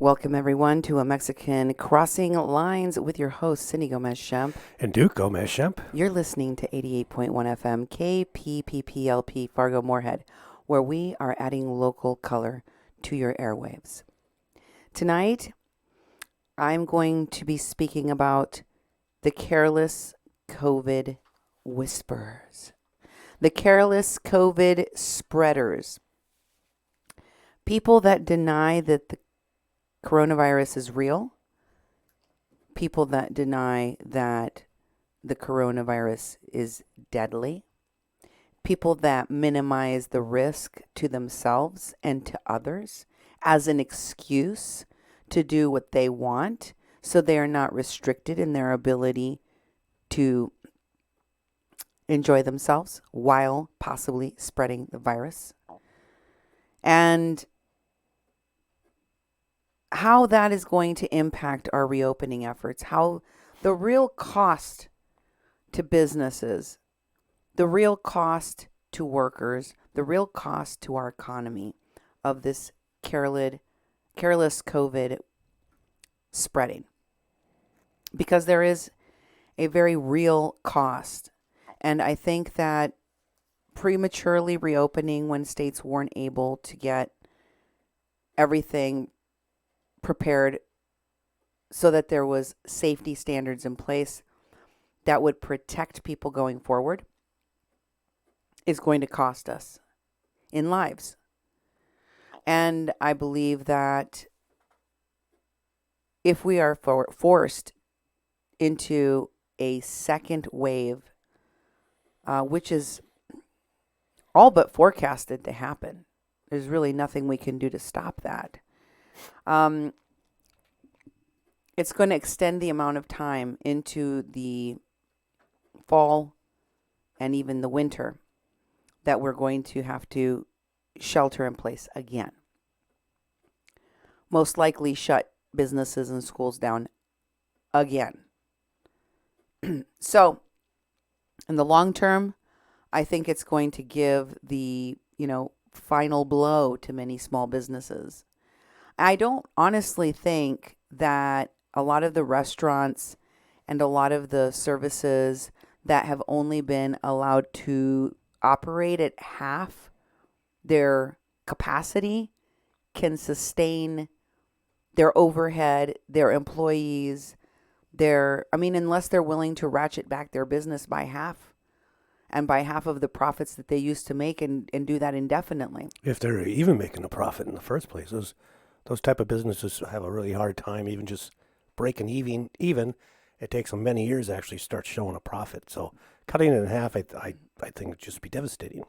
Welcome, everyone, to a Mexican Crossing Lines with your host, Cindy Gomez-Schempp. And Duke Gomez-Schempp. You're listening to 88.1 FM KPPPLP Fargo Moorhead, where we are adding local color to your airwaves. Tonight, I'm going to be speaking about the careless COVID whisperers, the careless COVID spreaders, people that deny that the coronavirus is real, people that deny that the coronavirus is deadly, people that minimize the risk to themselves and to others as an excuse to do what they want, so they are not restricted in their ability to enjoy themselves while possibly spreading the virus. And how that is going to impact our reopening efforts, how the real cost to businesses, the real cost to workers, the real cost to our economy of this careless COVID spreading. Because there is a very real cost. And I think that prematurely reopening when states weren't able to get everything prepared so that there was safety standards in place that would protect people going forward is going to cost us in lives. And I believe that if we are forced into a second wave, which is all but forecasted to happen, there's really nothing we can do to stop that. It's going to extend the amount of time into the fall and even the winter that we're going to have to shelter in place again. Most likely shut businesses and schools down again. So, in the long term, I think it's going to give the, final blow to many small businesses. I don't honestly think that a lot of the restaurants and a lot of the services that have only been allowed to operate at half their capacity can sustain their overhead, their employees, unless they're willing to ratchet back their business by half and by half of the profits that they used to make and do that indefinitely. If they're even making a profit in the first place, those type of businesses have a really hard time even just breaking even. It takes them many years to actually start showing a profit. So cutting it in half, I think would just be devastating.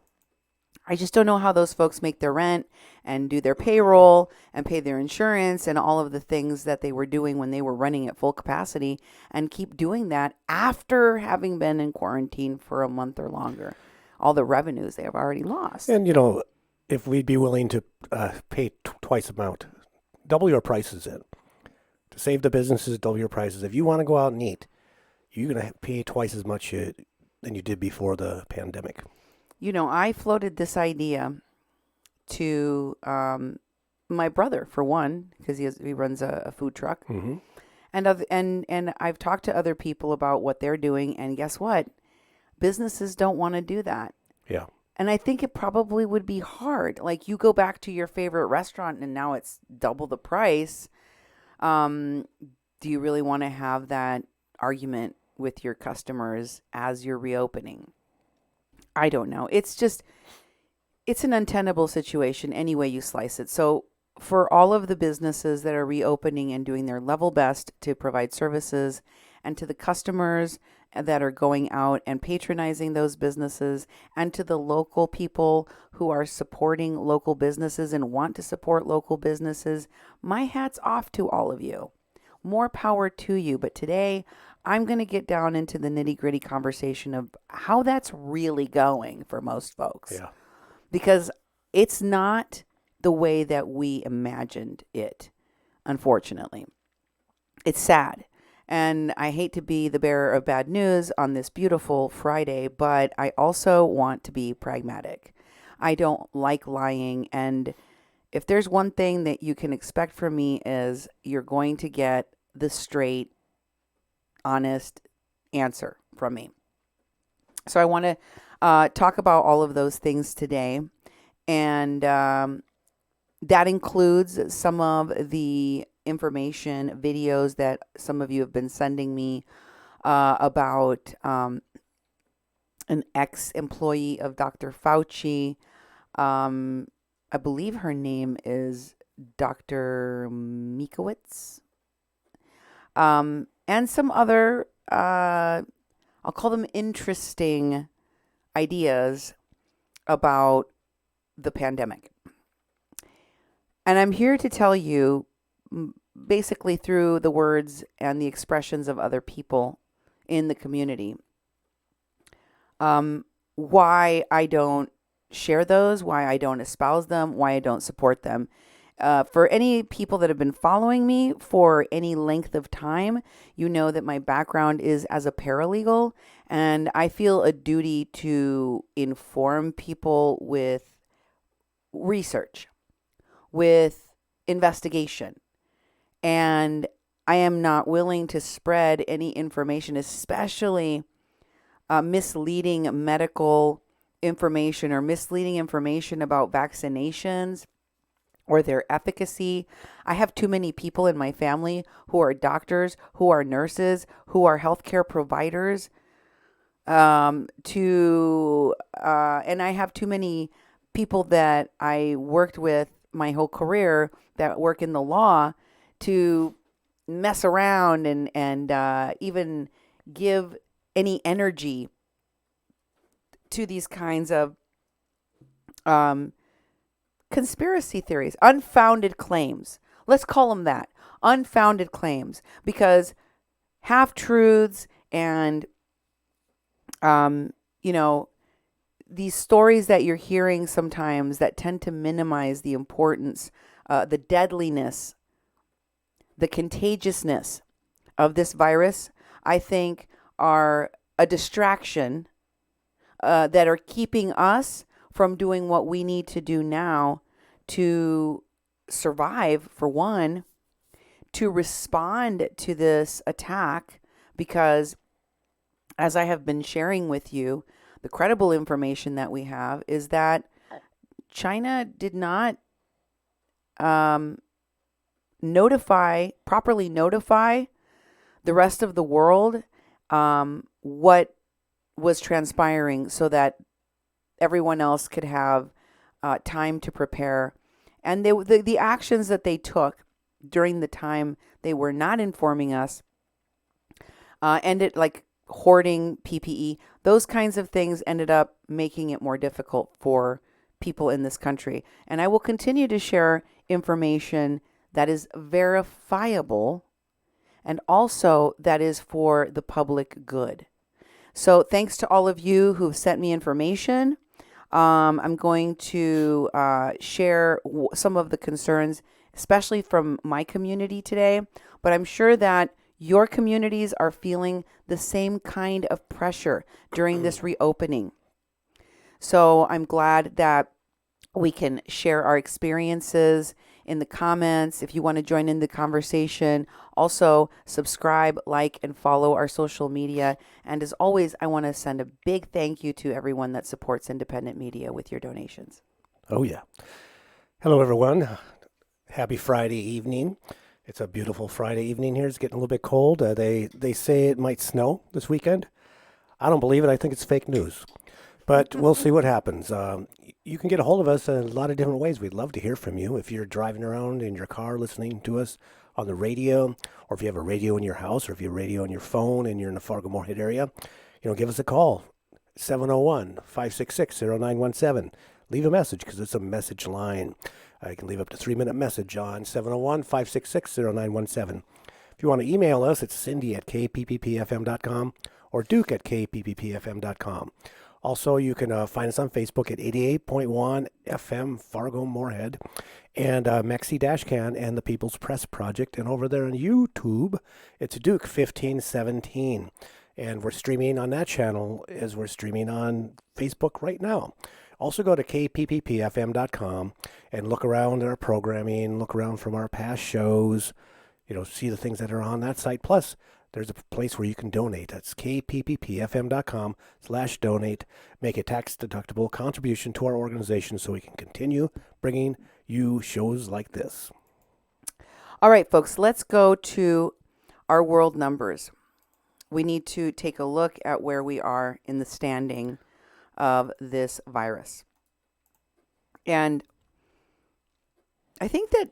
I just don't know how those folks make their rent and do their payroll and pay their insurance and all of the things that they were doing when they were running at full capacity and keep doing that after having been in quarantine for a month or longer. All the revenues they have already lost. And, if we'd be willing to pay twice the amount, double your prices in. To save the businesses, double your prices. If you want to go out and eat, you're going to pay twice as much than you did before the pandemic. I floated this idea to my brother, for one, because he runs a food truck. Mm-hmm. And I've talked to other people about what they're doing, and guess what? Businesses don't want to do that. Yeah. And I think it probably would be hard. Like, you go back to your favorite restaurant and now it's double the price. Do you really want to have that argument with your customers as you're reopening? I don't know. It's an untenable situation any way you slice it. So for all of the businesses that are reopening and doing their level best to provide services, and to the customers that are going out and patronizing those businesses, and to the local people who are supporting local businesses and want to support local businesses, my hat's off to all of you. More power to you. But today, I'm going to get down into the nitty-gritty conversation of how that's really going for most folks. Yeah. Because it's not the way that we imagined it, unfortunately. It's sad. And I hate to be the bearer of bad news on this beautiful Friday, but I also want to be pragmatic. I don't like lying, and if there's one thing that you can expect from me is you're going to get the straight, honest answer from me. So I want to talk about all of those things today. And that includes some of the information, videos that some of you have been sending me about an ex-employee of Dr. Fauci. I believe her name is Dr. Mikowitz. And some other, I'll call them interesting ideas about the pandemic. And I'm here to tell you, basically through the words and the expressions of other people in the community, why I don't share those, why I don't espouse them, why I don't support them. For any people that have been following me for any length of time, you know that my background is as a paralegal, and I feel a duty to inform people with research, with investigation. And I am not willing to spread any information, especially misleading medical information or misleading information about vaccinations or their efficacy. I have too many people in my family who are doctors, who are nurses, who are healthcare providers, and I have too many people that I worked with my whole career that work in the law to mess around and even give any energy to these kinds of conspiracy theories, unfounded claims. Let's call them that, unfounded claims, because half-truths and, these stories that you're hearing sometimes that tend to minimize the importance, the deadliness, the contagiousness of this virus, I think are a distraction that are keeping us from doing what we need to do now to survive, for one, to respond to this attack, because as I have been sharing with you, the credible information that we have is that China did not properly notify the rest of the world what was transpiring so that everyone else could have time to prepare. And the actions that they took during the time they were not informing us, ended like hoarding PPE, those kinds of things ended up making it more difficult for people in this country. And I will continue to share information that is verifiable and also that is for the public good. So thanks to all of you who've sent me information. I'm going to share some of the concerns, especially from my community today, but I'm sure that your communities are feeling the same kind of pressure during this reopening. So I'm glad that we can share our experiences in the comments. If you want to join in the conversation, also subscribe, like, and follow our social media. And as always, I want to send a big thank you to everyone that supports independent media with your donations. Oh, yeah. Hello, everyone. Happy Friday evening. It's a beautiful Friday evening here. It's getting a little bit cold. They say it might snow this weekend. I don't believe it. I think it's fake news. But we'll see what happens. You can get a hold of us in a lot of different ways. We'd love to hear from you. If you're driving around in your car listening to us on the radio, or if you have a radio in your house, or if you have a radio on your phone and you're in the Fargo-Moorhead area, give us a call, 701-566-0917. Leave a message because it's a message line. You can leave up to 3-minute message on 701-566-0917. If you want to email us, it's cindy@kpppfm.com or duke@kpppfm.com. Also, you can find us on Facebook at 88.1 FM Fargo-Moorhead and Mexi Dashcan and the People's Press Project. And over there on YouTube, it's Duke 1517. And we're streaming on that channel as we're streaming on Facebook right now. Also go to kpppfm.com and look around at our programming, look around from our past shows, see the things that are on that site. Plus, there's a place where you can donate. That's kpppfm.com/donate. Make a tax-deductible contribution to our organization so we can continue bringing you shows like this. All right, folks, let's go to our world numbers. We need to take a look at where we are in the standing of this virus. And I think that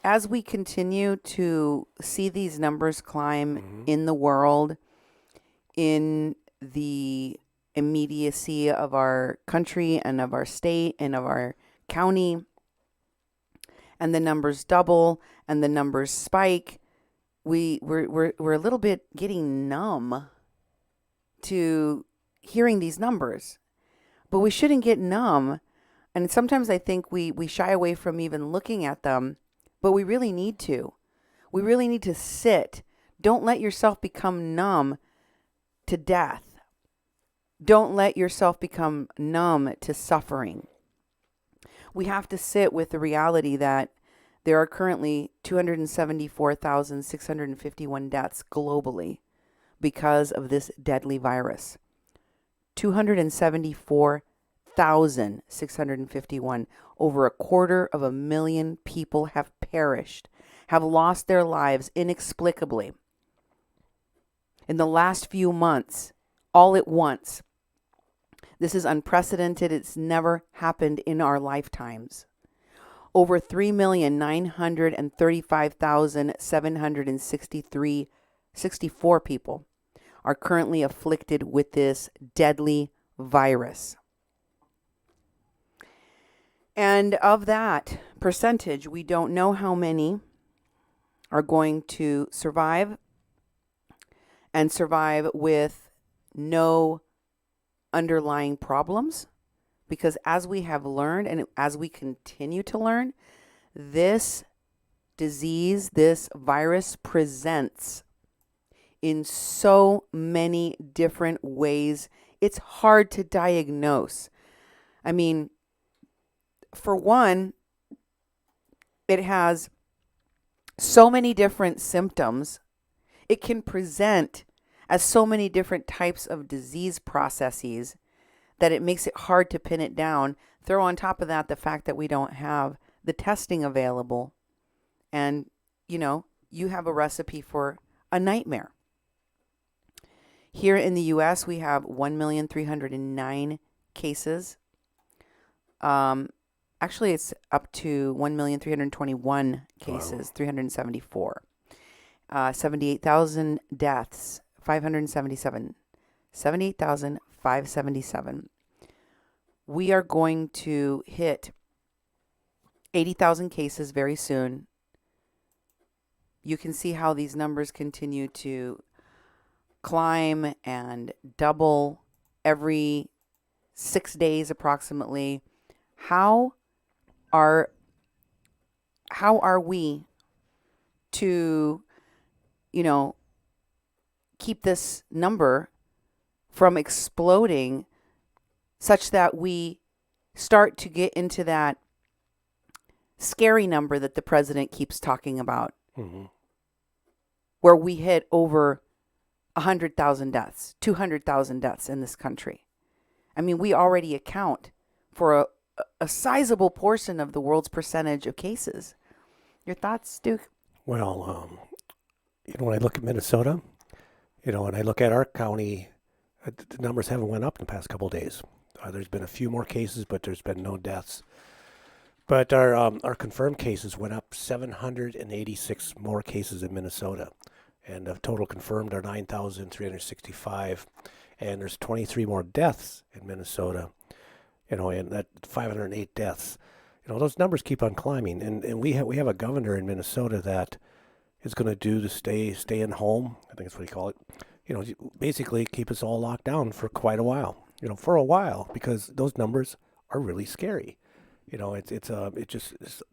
as we continue to see these numbers climb in the world, in the immediacy of our country and of our state and of our county, and the numbers double and the numbers spike, we're a little bit getting numb to hearing these numbers. But we shouldn't get numb. And sometimes I think we shy away from even looking at them, but we really need to. We really need to sit. Don't let yourself become numb to death. Don't let yourself become numb to suffering. We have to sit with the reality that there are currently 274,651 deaths globally because of this deadly virus. 274,651. Over 250,000 people have perished, have lost their lives inexplicably in the last few months, all at once. This is unprecedented. It's never happened in our lifetimes. Over 3,935,764 people are currently afflicted with this deadly virus. And of that percentage, we don't know how many are going to survive and survive with no underlying problems. Because as we have learned and as we continue to learn, this disease, this virus presents in so many different ways. It's hard to diagnose. I mean, for one, it has so many different symptoms. It can present as so many different types of disease processes that it makes it hard to pin it down. Throw on top of that the fact that we don't have the testing available. And, you have a recipe for a nightmare. Here in the U.S., we have 1,309 cases. Actually, it's up to 1,321 cases, wow. 374. 78,000 deaths, 577. 78,577. We are going to hit 80,000 cases very soon. You can see how these numbers continue to climb and double every 6 days approximately. How are we to, keep this number from exploding such that we start to get into that scary number that the president keeps talking about, where we hit over 100,000 deaths, 200,000 deaths in this country. I mean, we already account for a sizable portion of the world's percentage of cases. Your thoughts, Duke? Well, when I look at Minnesota, and I look at our county, the numbers haven't went up in the past couple of days. There's been a few more cases, but there's been no deaths. But our confirmed cases went up 786 more cases in Minnesota. And the total confirmed are 9,365. And there's 23 more deaths in Minnesota, and that 508 deaths. Those numbers keep on climbing. And we have a governor in Minnesota that is going to do the stay in home. I think that's what he call it. Basically keep us all locked down for quite a while. For a while, because those numbers are really scary. It's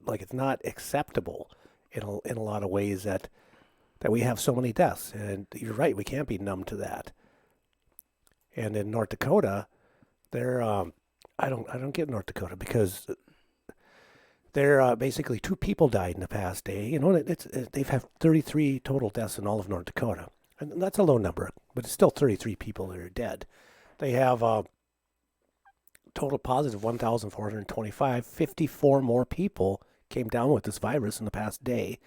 like it's not acceptable in a lot of ways that we have so many deaths. And you're right, we can't be numb to that. And in North Dakota, they're I don't get North Dakota because they're basically 2 people died in the past day. You know, they've had 33 total deaths in all of North Dakota, and that's a low number, but it's still 33 people that are dead. They have total positive 1,425. 54 more people came down with this virus in the past day,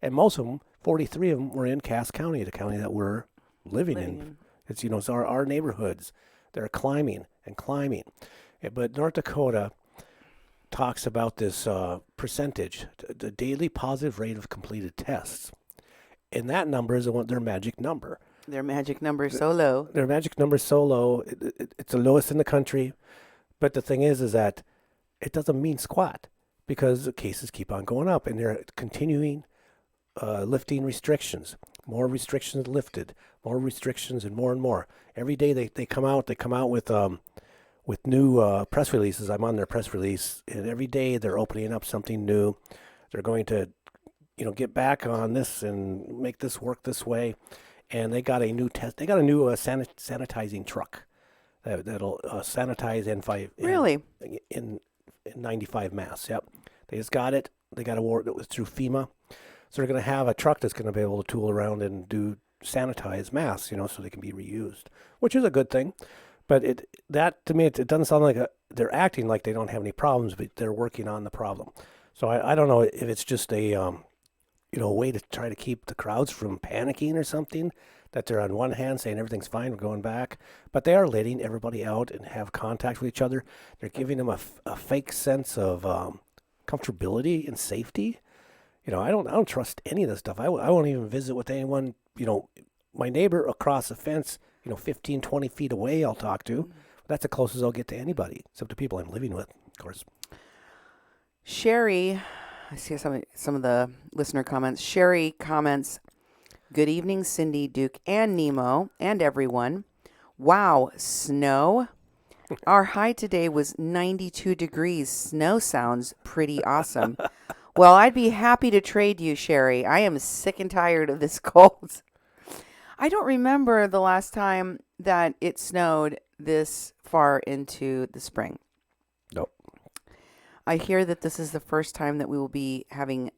and most of them, 43 of them, were in Cass County, the county that we're living in. It's it's our neighborhoods. They're climbing and climbing, but North Dakota talks about this percentage, the daily positive rate of completed tests, and that number is their magic number. Their magic number is so low. Their magic number is so low; it's the lowest in the country. But the thing is that it doesn't mean squat because the cases keep on going up, and they're continuing lifting restrictions. More restrictions lifted, more restrictions, and more. Every day they come out. They come out with new press releases. I'm on their press release, and every day they're opening up something new. They're going to, get back on this and make this work this way. And they got a new test. They got a new sanitizing truck that'll sanitize N5. Really? In 95 masks. Yep. They just got it. They got award that was through FEMA. So they're going to have a truck that's going to be able to tool around and do sanitize masks, so they can be reused, which is a good thing. But to me, it doesn't sound like they're acting like they don't have any problems, but they're working on the problem. So I don't know if it's just a way to try to keep the crowds from panicking or something, that they're on one hand saying everything's fine, we're going back, but they are letting everybody out and have contact with each other. They're giving them a fake sense of comfortability and safety. I don't trust any of this stuff. I won't even visit with anyone, my neighbor across the fence, 15, 20 feet away I'll talk to. That's the closest I'll get to anybody, except the people I'm living with, of course. Sherry, I see some of the listener comments. Sherry comments, "Good evening, Cindy, Duke, and Nemo, and everyone. Wow, snow? Our high today was 92 degrees. Snow sounds pretty awesome." Well, I'd be happy to trade you, Sherry. I am sick and tired of this cold. I don't remember the last time that it snowed this far into the spring. Nope. I hear that this is the first time that we will be having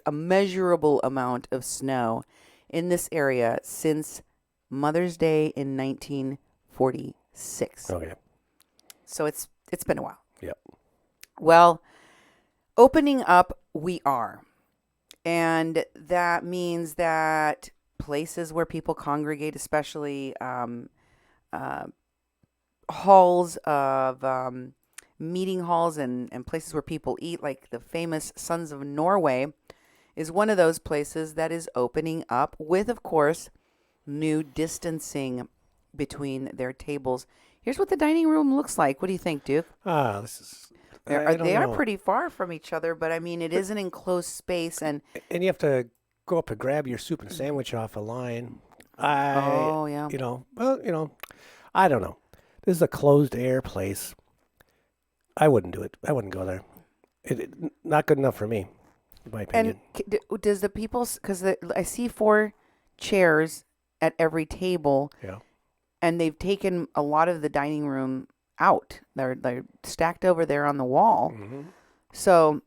a measurable amount of snow in this area since Mother's Day in 1946. Okay. So it's been a while. Yep. Well, opening up, we are. And that means that places where people congregate, especially halls of meeting halls and places where people eat, like the famous Sons of Norway, is one of those places that is opening up with, of course, new distancing between their tables. Here's what the dining room looks like. What do you think, Duke? This is... They are pretty far from each other, but I mean, it is an enclosed space, and you have to go up and grab your soup and sandwich off a line. Oh, yeah. I don't know. This is a closed air place. I wouldn't do it. I wouldn't go there. Not good enough for me, in my opinion. And does the people, because I see 4 chairs at every table, Yeah. and they've taken a lot of the dining room out. They're stacked over there on the wall. Mm-hmm. So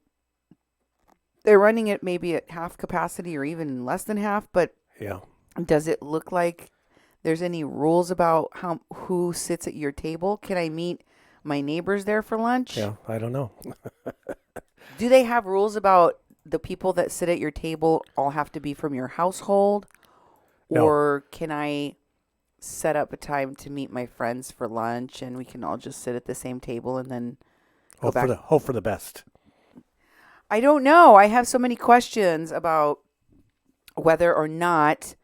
they're running it maybe at half capacity or even less than half, but Yeah. does it look like there's any rules about who sits at your table? Can I meet my neighbors there for lunch? Yeah, I don't know. Do they have rules about the people that sit at your table all have to be from your household? No. Or can I set up a time to meet my friends for lunch and we can all just sit at the same table and then go back? Hope for the best. I don't know. I have so many questions about whether or not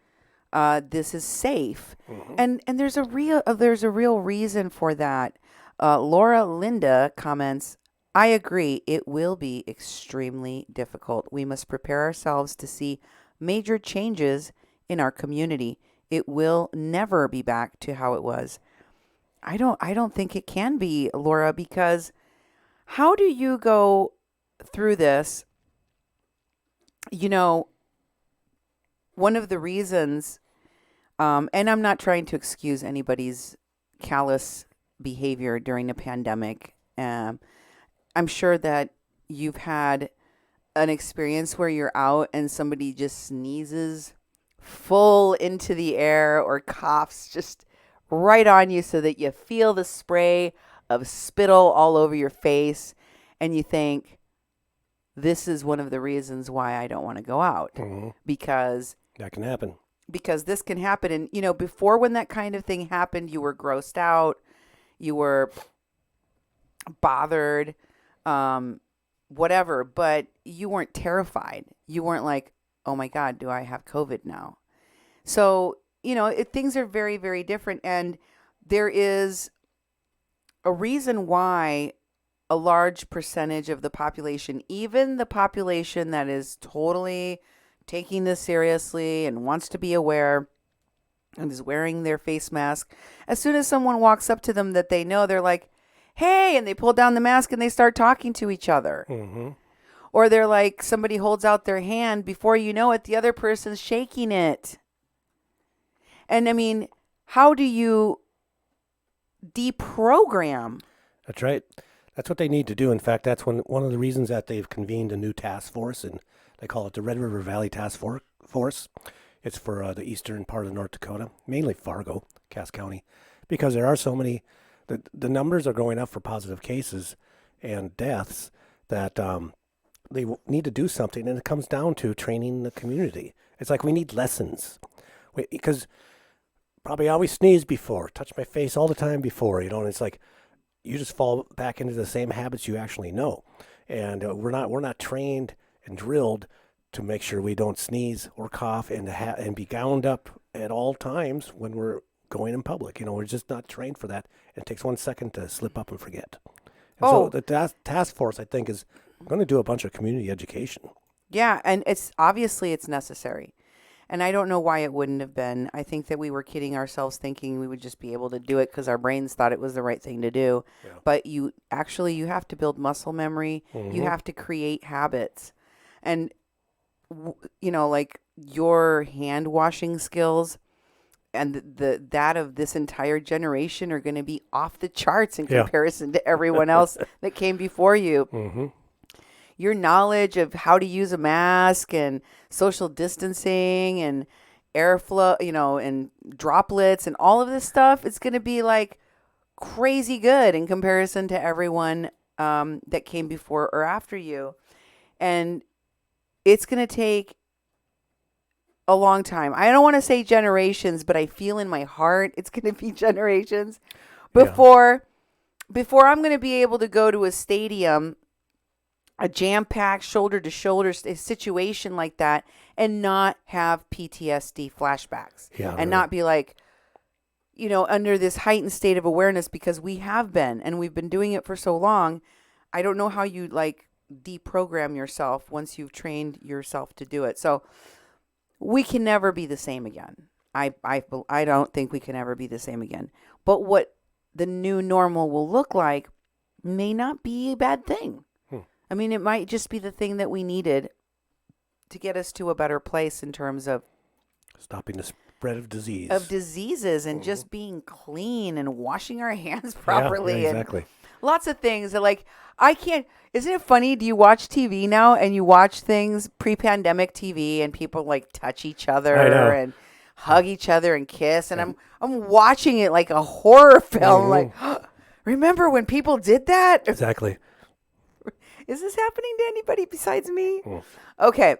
this is safe. Mm-hmm. And there's a real reason for that. Laura Linda comments, "I agree. It will be extremely difficult. We must prepare ourselves to see major changes in our community. It will never be back to how it was." I don't think it can be, Laura, because how do you go through this? One of the reasons, and I'm not trying to excuse anybody's callous behavior during a pandemic. I'm sure that you've had an experience where you're out and somebody just sneezes full into the air or coughs just right on you so that you feel the spray of spittle all over your face and you think, this is one of the reasons why I don't want to go out because That can happen. this can happen. And, before when that kind of thing happened, you were grossed out, you were bothered, whatever, but you weren't terrified. You weren't like, oh my God, do I have COVID now? So, things are very, very different. And there is a reason why a large percentage of the population, even the population that is totally taking this seriously and wants to be aware and is wearing their face mask, as soon as someone walks up to them that they know, they're like, hey, and they pull down the mask and they start talking to each other. Or they're like, somebody holds out their hand, before you know it, the other person's shaking it. And I mean, how do you deprogram? That's right. That's what they need to do. In fact, that's one of the reasons that they've convened a new task force, and they call it the Red River Valley Task Force. It's for the eastern part of North Dakota, mainly Fargo, Cass County, because there are so many. The numbers are going up for positive cases and deaths that they need to do something, and it comes down to training the community. It's like we need lessons, because probably always sneezed before, touched my face all the time before, and it's like you just fall back into the same habits you actually know, and we're not trained and drilled to make sure we don't sneeze or cough and be gowned up at all times when we're going in public. We're just not trained for that. It takes 1 second to slip up and forget. And so the task force, I think, is going to do a bunch of community education. Yeah, and it's necessary. And I don't know why it wouldn't have been. I think that we were kidding ourselves thinking we would just be able to do it because our brains thought it was the right thing to do. Yeah. But you have to build muscle memory. You have to create habits. And, like your hand washing skills and that of this entire generation are going to be off the charts in comparison to everyone else that came before you. Your knowledge of how to use a mask and social distancing and airflow, and droplets and all of this stuff, it's going to be like crazy good in comparison to everyone that came before or after you. And it's going to take a long time. I don't want to say generations, but I feel in my heart it's going to be generations before I'm going to be able to go to a stadium, a jam-packed shoulder-to-shoulder situation like that, and not have PTSD flashbacks. And not be like, under this heightened state of awareness, because we have been, and we've been doing it for so long. I don't know how you deprogram yourself once you've trained yourself to do it. So we can never be the same again. I don't think we can ever be the same again. But what the new normal will look like may not be a bad thing. I mean, it might just be the thing that we needed to get us to a better place in terms of stopping the spread of disease. Of diseases and just being clean and washing our hands properly. Yeah, exactly. And lots of things that isn't it funny? Do you watch TV now and you watch things pre-pandemic TV and people touch each other and hug each other and kiss, and I'm watching it like a horror film. Remember when people did that? Exactly. Is this happening to anybody besides me? Okay.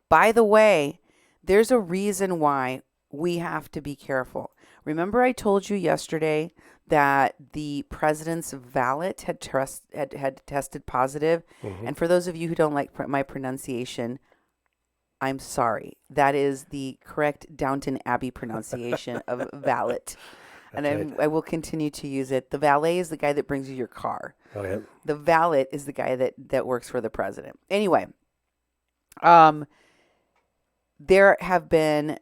By the way, there's a reason why we have to be careful. Remember I told you yesterday that the president's valet had tested positive? And for those of you who don't like my pronunciation, I'm sorry. That is the correct Downton Abbey pronunciation of valet. And I will continue to use it. The valet is the guy that brings you your car. Okay. The valet is the guy that works for the president. Anyway, there have been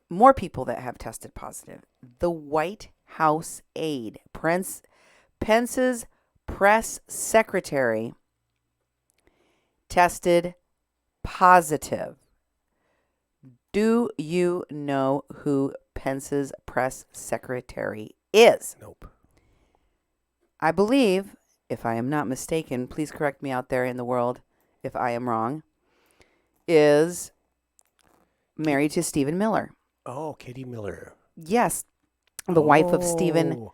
more people that have tested positive. The White House aide, Pence's press secretary, tested positive. Do you know who Pence's press secretary is? Nope. I believe, if I am not mistaken, please correct me out there in the world if I am wrong, is married to Stephen Miller. Oh, Katie Miller. Yes, the wife of Oh, Stephen Miller.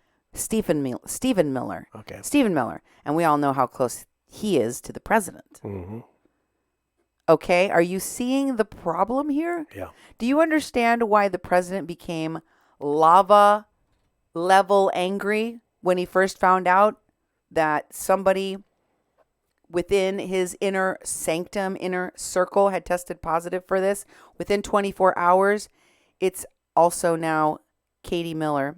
okay. Stephen Miller. And we all know how close he is to the president. Mm-hmm. Okay, are you seeing the problem here? Yeah. Do you understand why the president became lava level angry when he first found out that somebody within his inner sanctum, inner circle had tested positive for this? Within 24 hours, it's also now Katie Miller,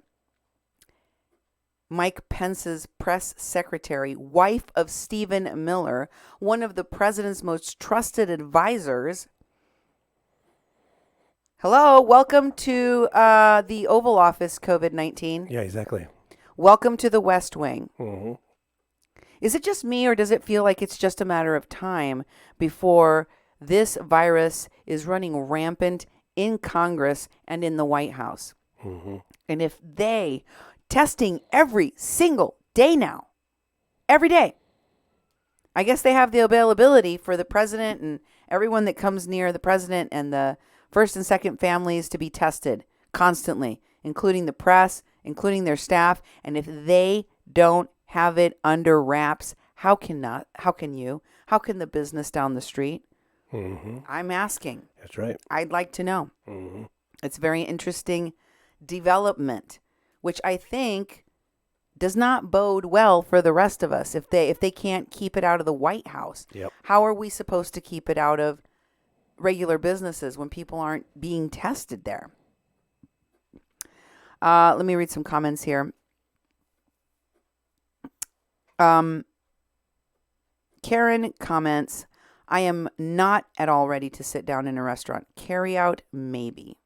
Mike Pence's press secretary, wife of Stephen Miller, one of the president's most trusted advisors. Hello, welcome to the Oval Office, COVID-19. Yeah, exactly. Welcome to the West Wing. Mm-hmm. Is it just me, or does it feel like it's just a matter of time before this virus is running rampant in Congress and in the White House? Mm-hmm. And if they testing every single day now, every day, I guess they have the availability for the president and everyone that comes near the president and the first and second families to be tested constantly, including the press, including their staff. And if they don't have it under wraps, how can the business down the street? Mm-hmm. I'm asking. That's right. I'd like to know. Mm-hmm. It's very interesting development, which I think does not bode well for the rest of us. If they can't keep it out of the White House, Yep. how are we supposed to keep it out of regular businesses when people aren't being tested there? Let me read some comments here. Karen comments, I am not at all ready to sit down in a restaurant. Carry out, maybe.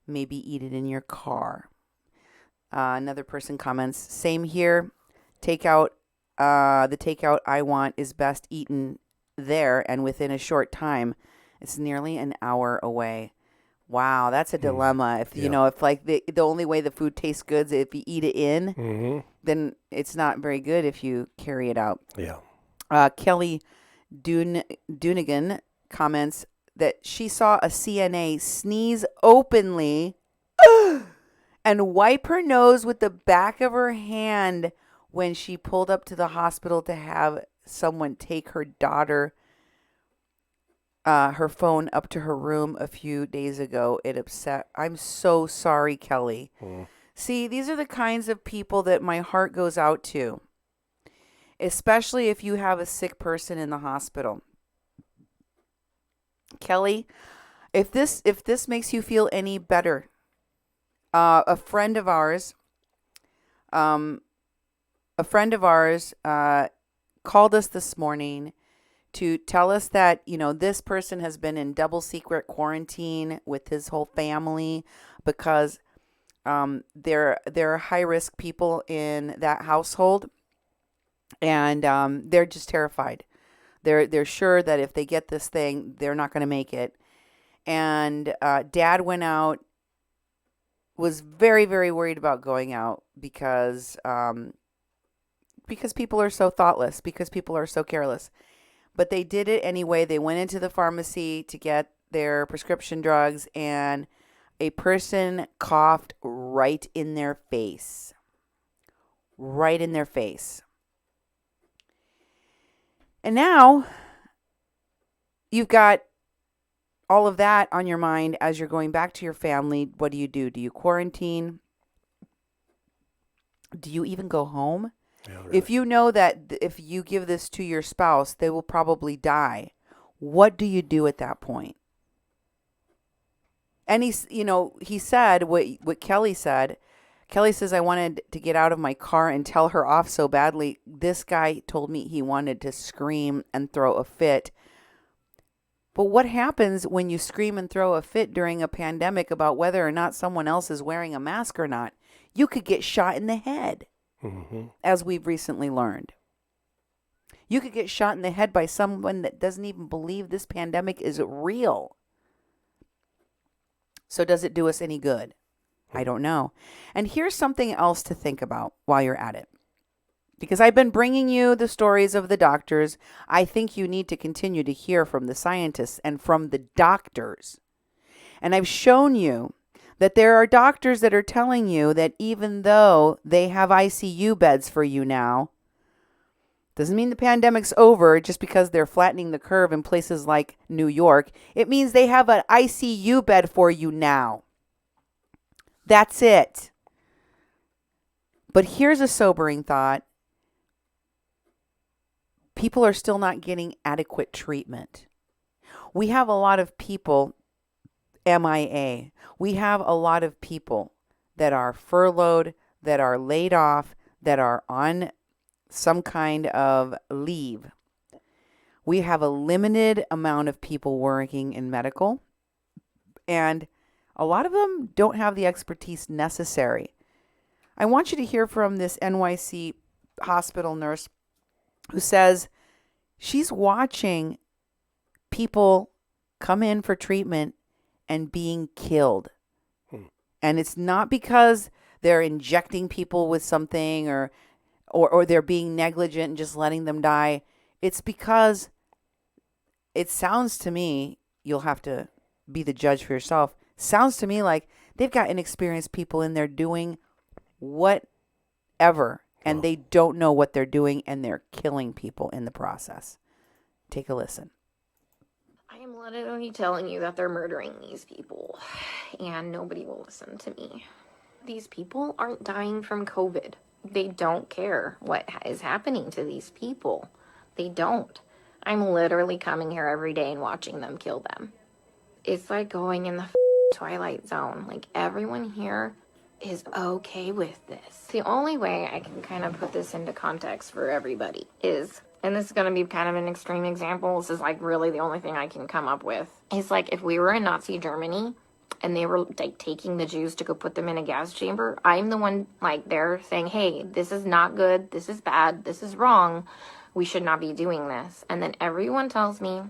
Maybe eat it in your car. Another person comments, same here. Takeout, the takeout I want is best eaten there and within a short time. It's nearly an hour away. Wow, that's a dilemma. If if like the only way the food tastes good is if you eat it in, Mm-hmm. then it's not very good if you carry it out. Yeah. Kelly Dunigan comments that she saw a CNA sneeze openly and wipe her nose with the back of her hand when she pulled up to the hospital to have someone take her daughter her phone up to her room a few days ago. It upset. I'm so sorry, Kelly. Mm. See, these are the kinds of people that my heart goes out to, especially if you have a sick person in the hospital. Kelly, if this makes you feel any better, a friend of ours called us this morning to tell us that, this person has been in double secret quarantine with his whole family because there are high risk people in that household, and they're just terrified. They're sure that if they get this thing, they're not going to make it. And Dad went out, was very, very worried about going out because people are so thoughtless, because people are so careless. But they did it anyway. They went into the pharmacy to get their prescription drugs, and a person coughed right in their face. Right in their face. And now you've got all of that on your mind as you're going back to your family. What do? Do you quarantine? Do you even go home? Yeah, really. If you know that if you give this to your spouse, they will probably die, what do you do at that point? And he said what Kelly said. Kelly says, I wanted to get out of my car and tell her off so badly. This guy told me he wanted to scream and throw a fit. But what happens when you scream and throw a fit during a pandemic about whether or not someone else is wearing a mask or not? You could get shot in the head. Mm-hmm. As we've recently learned. You could get shot in the head by someone that doesn't even believe this pandemic is real. So does it do us any good? I don't know. And here's something else to think about while you're at it. Because I've been bringing you the stories of the doctors. I think you need to continue to hear from the scientists and from the doctors. And I've shown you that there are doctors that are telling you that even though they have ICU beds for you now, doesn't mean the pandemic's over just because they're flattening the curve in places like New York. It means they have an ICU bed for you now. That's it. But here's a sobering thought. People are still not getting adequate treatment. We have a lot of people MIA. We have a lot of people that are furloughed, that are laid off, that are on some kind of leave. We have a limited amount of people working in medical, and a lot of them don't have the expertise necessary. I want you to hear from this NYC hospital nurse who says she's watching people come in for treatment and being killed. And it's not because they're injecting people with something or they're being negligent and just letting them die. It's because it sounds to me, you'll have to be the judge for yourself, sounds to me like they've got inexperienced people in there doing whatever, and they don't know what they're doing, and they're killing people in the process. Take a listen. I am literally telling you that they're murdering these people, and nobody will listen to me. These people aren't dying from COVID. They don't care what is happening to these people. They don't. I'm literally coming here every day and watching them kill them. It's like going in the Twilight Zone. Like, everyone here is okay with this. The only way I can kind of put this into context for everybody is, and this is going to be kind of an extreme example, this is like really the only thing I can come up with, is like if we were in Nazi Germany and they were like taking the Jews to go put them in a gas chamber, I'm the one like there saying, hey, this is not good, this is bad, this is wrong, we should not be doing this. And then everyone tells me,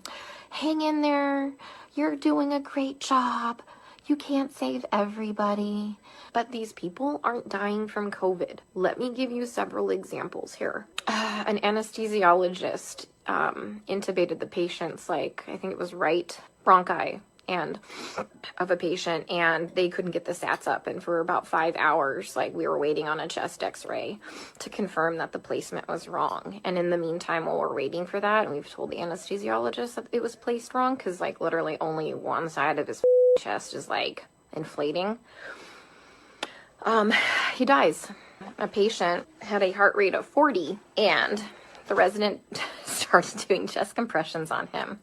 hang in there, you're doing a great job, you can't save everybody. But these people aren't dying from COVID. Let me give you several examples here. An anesthesiologist intubated the patient's, like, I think it was right bronchi and of a patient, and they couldn't get the sats up. And for about 5 hours, like, we were waiting on a chest x-ray to confirm that the placement was wrong. And in the meantime, while we're waiting for that, and we've told the anesthesiologist that it was placed wrong, because like literally only one side of his chest is like inflating. He dies. A patient had a heart rate of 40, and the resident started doing chest compressions on him,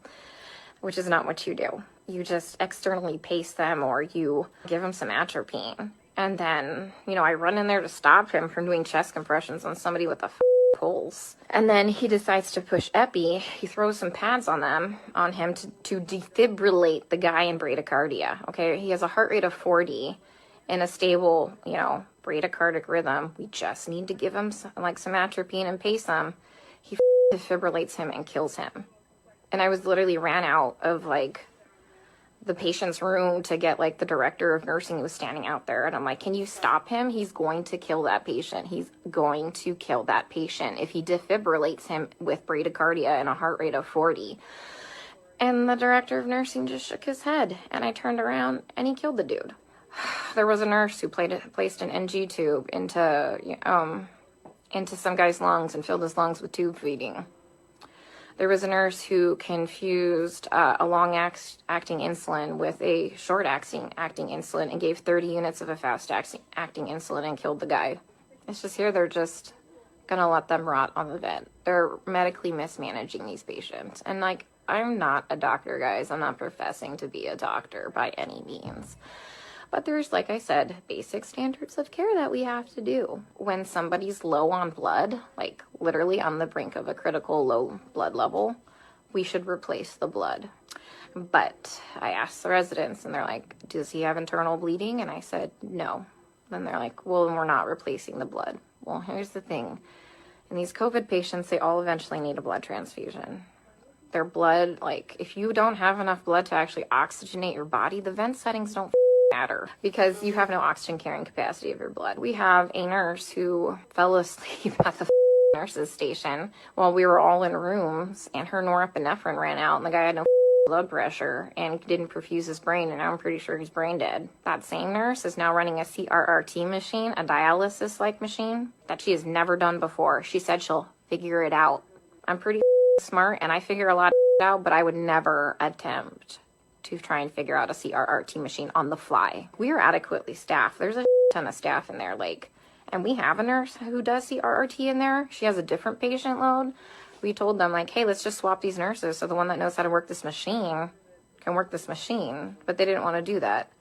which is not what you do. You just externally pace them, or you give him some atropine. And then, I run in there to stop him from doing chest compressions on somebody with a pulse. And then he decides to push epi. He throws some pads on him to defibrillate the guy in bradycardia. Okay, he has a heart rate of 40 in a stable, bradycardic rhythm. We just need to give him some atropine and pace him. He defibrillates him and kills him. And I was literally ran out of the patient's room to get the director of nursing who was standing out there. And I'm like, can you stop him? He's going to kill that patient. He's going to kill that patient if he defibrillates him with bradycardia and a heart rate of 40. And the director of nursing just shook his head. And I turned around and he killed the dude. There was a nurse who placed an NG tube into some guy's lungs and filled his lungs with tube feeding. There was a nurse who confused a long-acting insulin with a short-acting insulin and gave 30 units of a fast-acting insulin and killed the guy. It's just here they're just going to let them rot on the vent. They're medically mismanaging these patients. And, I'm not a doctor, guys. I'm not professing to be a doctor by any means. But there's, like I said, basic standards of care that we have to do. When somebody's low on blood, literally on the brink of a critical low blood level, we should replace the blood. But I asked the residents, and they're like, does he have internal bleeding? And I said, no. Then they're like, well, then we're not replacing the blood. Well, here's the thing. In these COVID patients, they all eventually need a blood transfusion. Their blood, if you don't have enough blood to actually oxygenate your body, the vent settings don't matter because you have no oxygen carrying capacity of your blood. We have a nurse who fell asleep at the nurse's station while we were all in rooms, and her norepinephrine ran out, and the guy had no blood pressure and didn't perfuse his brain, and now I'm pretty sure he's brain dead. That same nurse is now running a CRRT machine, a dialysis-like machine, that she has never done before. She said she'll figure it out. I'm pretty smart, and I figure a lot of out, but I would never attempt to try and figure out a CRRT machine on the fly. We are adequately staffed. There's a ton of staff in there, and we have a nurse who does CRRT in there. She has a different patient load. We told them, hey, let's just swap these nurses so the one that knows how to work this machine can work this machine. But they didn't want to do that.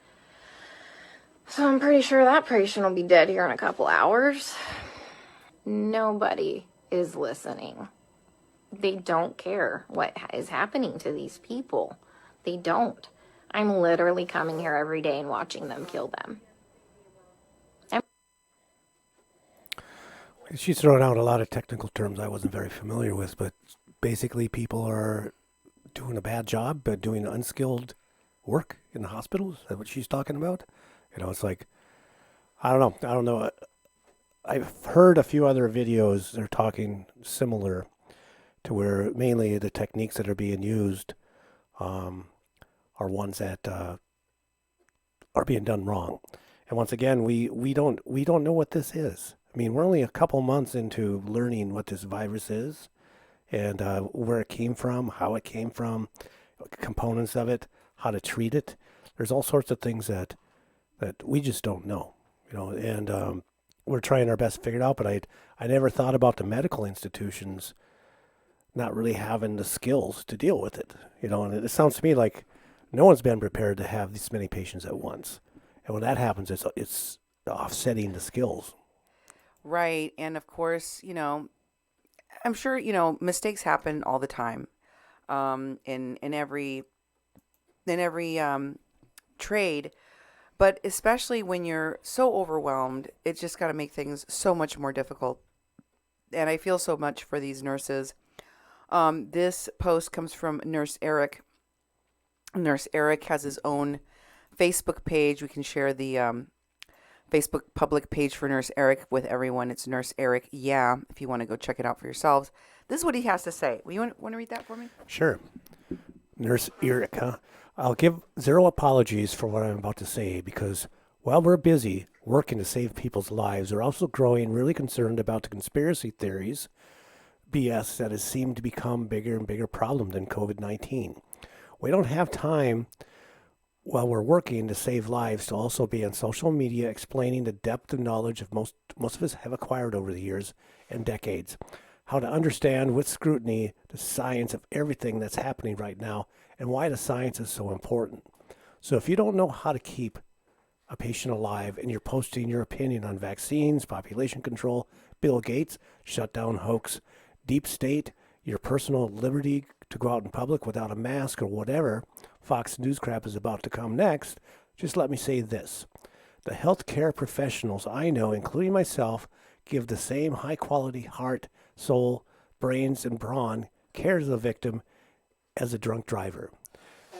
So I'm pretty sure that patient will be dead here in a couple hours. Nobody is listening. They don't care what is happening to these people. They don't. I'm literally coming here every day and watching them kill them. She's throwing out a lot of technical terms I wasn't very familiar with, but basically people are doing a bad job, but doing unskilled work in the hospitals. Is that what she's talking about? It's like, I don't know. I've heard a few other videos that are talking similar to where mainly the techniques that are being used are ones that are being done wrong. And once again, we don't know what this is. I mean, we're only a couple months into learning what this virus is and where it came from, how it came from, components of it, how to treat it. There's all sorts of things that we just don't know, and we're trying our best to figure it out. But I never thought about the medical institutions not really having the skills to deal with it, and it sounds to me like no one's been prepared to have this many patients at once. And when that happens, it's offsetting the skills. Right. And of course, I'm sure, mistakes happen all the time in every trade. But especially when you're so overwhelmed, it's just got to make things so much more difficult. And I feel so much for these nurses. This post comes from Nurse Eric. Nurse Eric has his own Facebook page. We can share the Facebook public page for Nurse Eric with everyone. It's Nurse Eric. Yeah, if you want to go check it out for yourselves. This is what he has to say. You want to read that for me? Sure. Nurse Eric, huh? I'll give zero apologies for what I'm about to say because while we're busy working to save people's lives, we're also growing really concerned about the conspiracy theories, BS, that has seemed to become bigger and bigger problem than COVID-19. We don't have time while we're working to save lives to also be on social media explaining the depth of knowledge of most of us have acquired over the years and decades, how to understand with scrutiny the science of everything that's happening right now and why the science is so important. So if you don't know how to keep a patient alive and you're posting your opinion on vaccines, population control, Bill Gates, shutdown hoax, deep state, your personal liberty to go out in public without a mask or whatever Fox News crap is about to come next, just let me say this. The healthcare professionals I know, including myself, give the same high-quality heart, soul, brains, and brawn care to the victim as a drunk driver.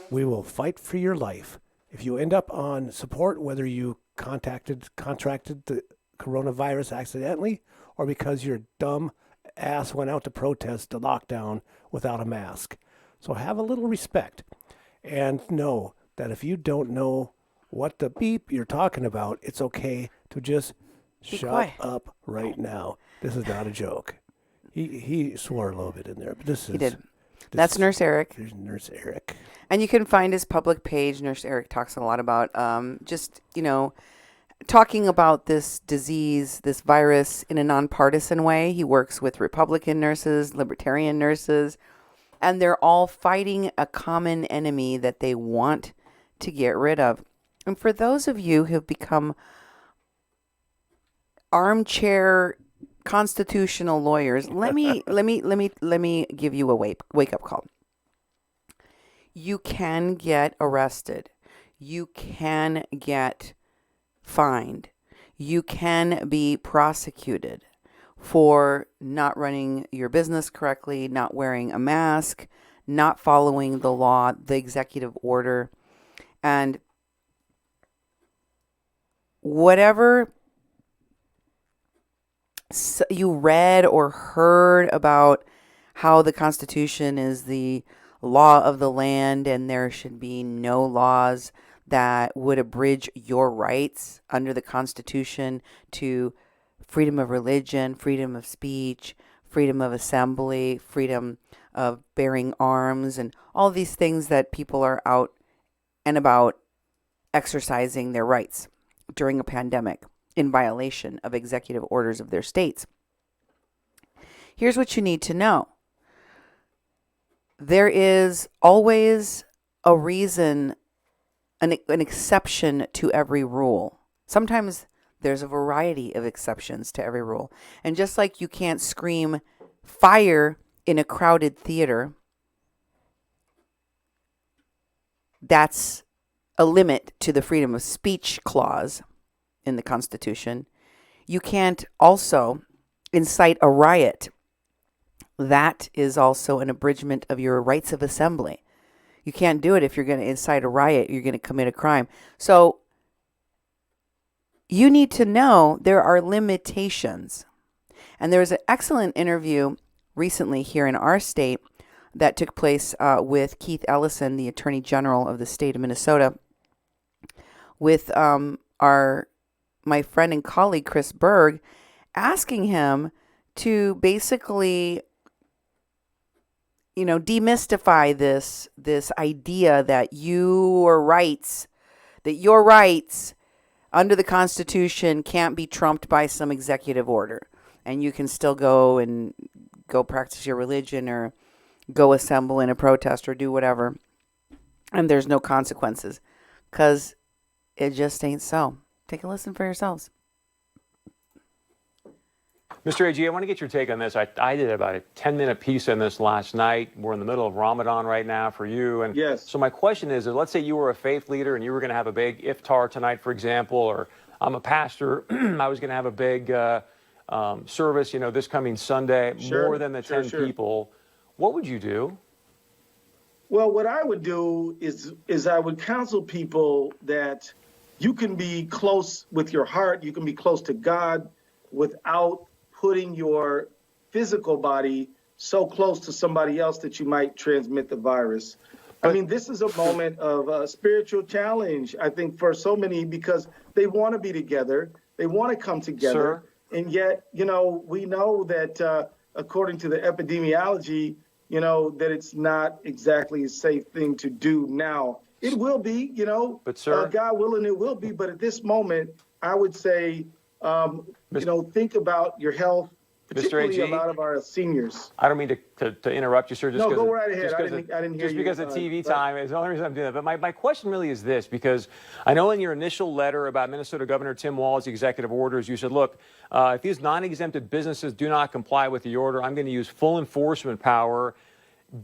We will fight for your life. If you end up on support, whether you contracted the coronavirus accidentally or because your dumb ass went out to protest the lockdown without a mask. So have a little respect. And know that if you don't know what the beep you're talking about, it's okay to just shut up right now. This is not a joke. He swore a little bit in there, but this is... He did. That's Nurse Eric. There's Nurse Eric. And you can find his public page. Nurse Eric talks a lot about talking about this disease, this virus in a nonpartisan way. He works with Republican nurses, Libertarian nurses, and they're all fighting a common enemy that they want to get rid of. And for those of you who have become armchair constitutional lawyers, let me give you a wake up call. You can get arrested. You can get fined. You can be prosecuted for not running your business correctly, not wearing a mask, not following the law, the executive order, and whatever you read or heard about how the Constitution is the law of the land and there should be no laws that would abridge your rights under the Constitution to freedom of religion, freedom of speech, freedom of assembly, freedom of bearing arms, and all these things that people are out and about exercising their rights during a pandemic in violation of executive orders of their states. Here's what you need to know. There is always a reason, an exception to every rule. Sometimes there's a variety of exceptions to every rule. And just like you can't scream fire in a crowded theater, that's a limit to the freedom of speech clause in the Constitution. You can't also incite a riot. That is also an abridgment of your rights of assembly. You can't do it if you're going to incite a riot. You're going to commit a crime. So you need to know there are limitations. And there was an excellent interview recently here in our state that took place with Keith Ellison, the Attorney General of the state of Minnesota, with my friend and colleague Chris Berg, asking him to basically, demystify this idea that your rights under the Constitution can't be trumped by some executive order, and you can still go practice your religion or go assemble in a protest or do whatever, and there's no consequences, because it just ain't so. Take a listen for yourselves. Mr. AG, I want to get your take on this. I did about a 10-minute piece on this last night. We're in the middle of Ramadan right now for you. And yes. So my question is, let's say you were a faith leader and you were going to have a big iftar tonight, for example, or I'm a pastor. I was going to have a big service, this coming Sunday, Sure, more than the 10 people. What would you do? Well, what I would do is I would counsel people that you can be close with your heart, you can be close to God without putting your physical body so close to somebody else that you might transmit the virus. I mean, this is a moment of a spiritual challenge, I think, for so many, because they want to be together. They want to come together. Sir? And yet, we know that according to the epidemiology, that it's not exactly a safe thing to do now. It will be, but sir, God willing, it will be. But at this moment, I would say, think about your health, particularly a lot of our seniors. I don't mean to interrupt you, sir. No, go right ahead. I didn't hear you. Just because of TV time is the only reason I'm doing that. But my question really is this, because I know in your initial letter about Minnesota Governor Tim Walz's executive orders, you said, look, if these non-exempted businesses do not comply with the order, I'm going to use full enforcement power.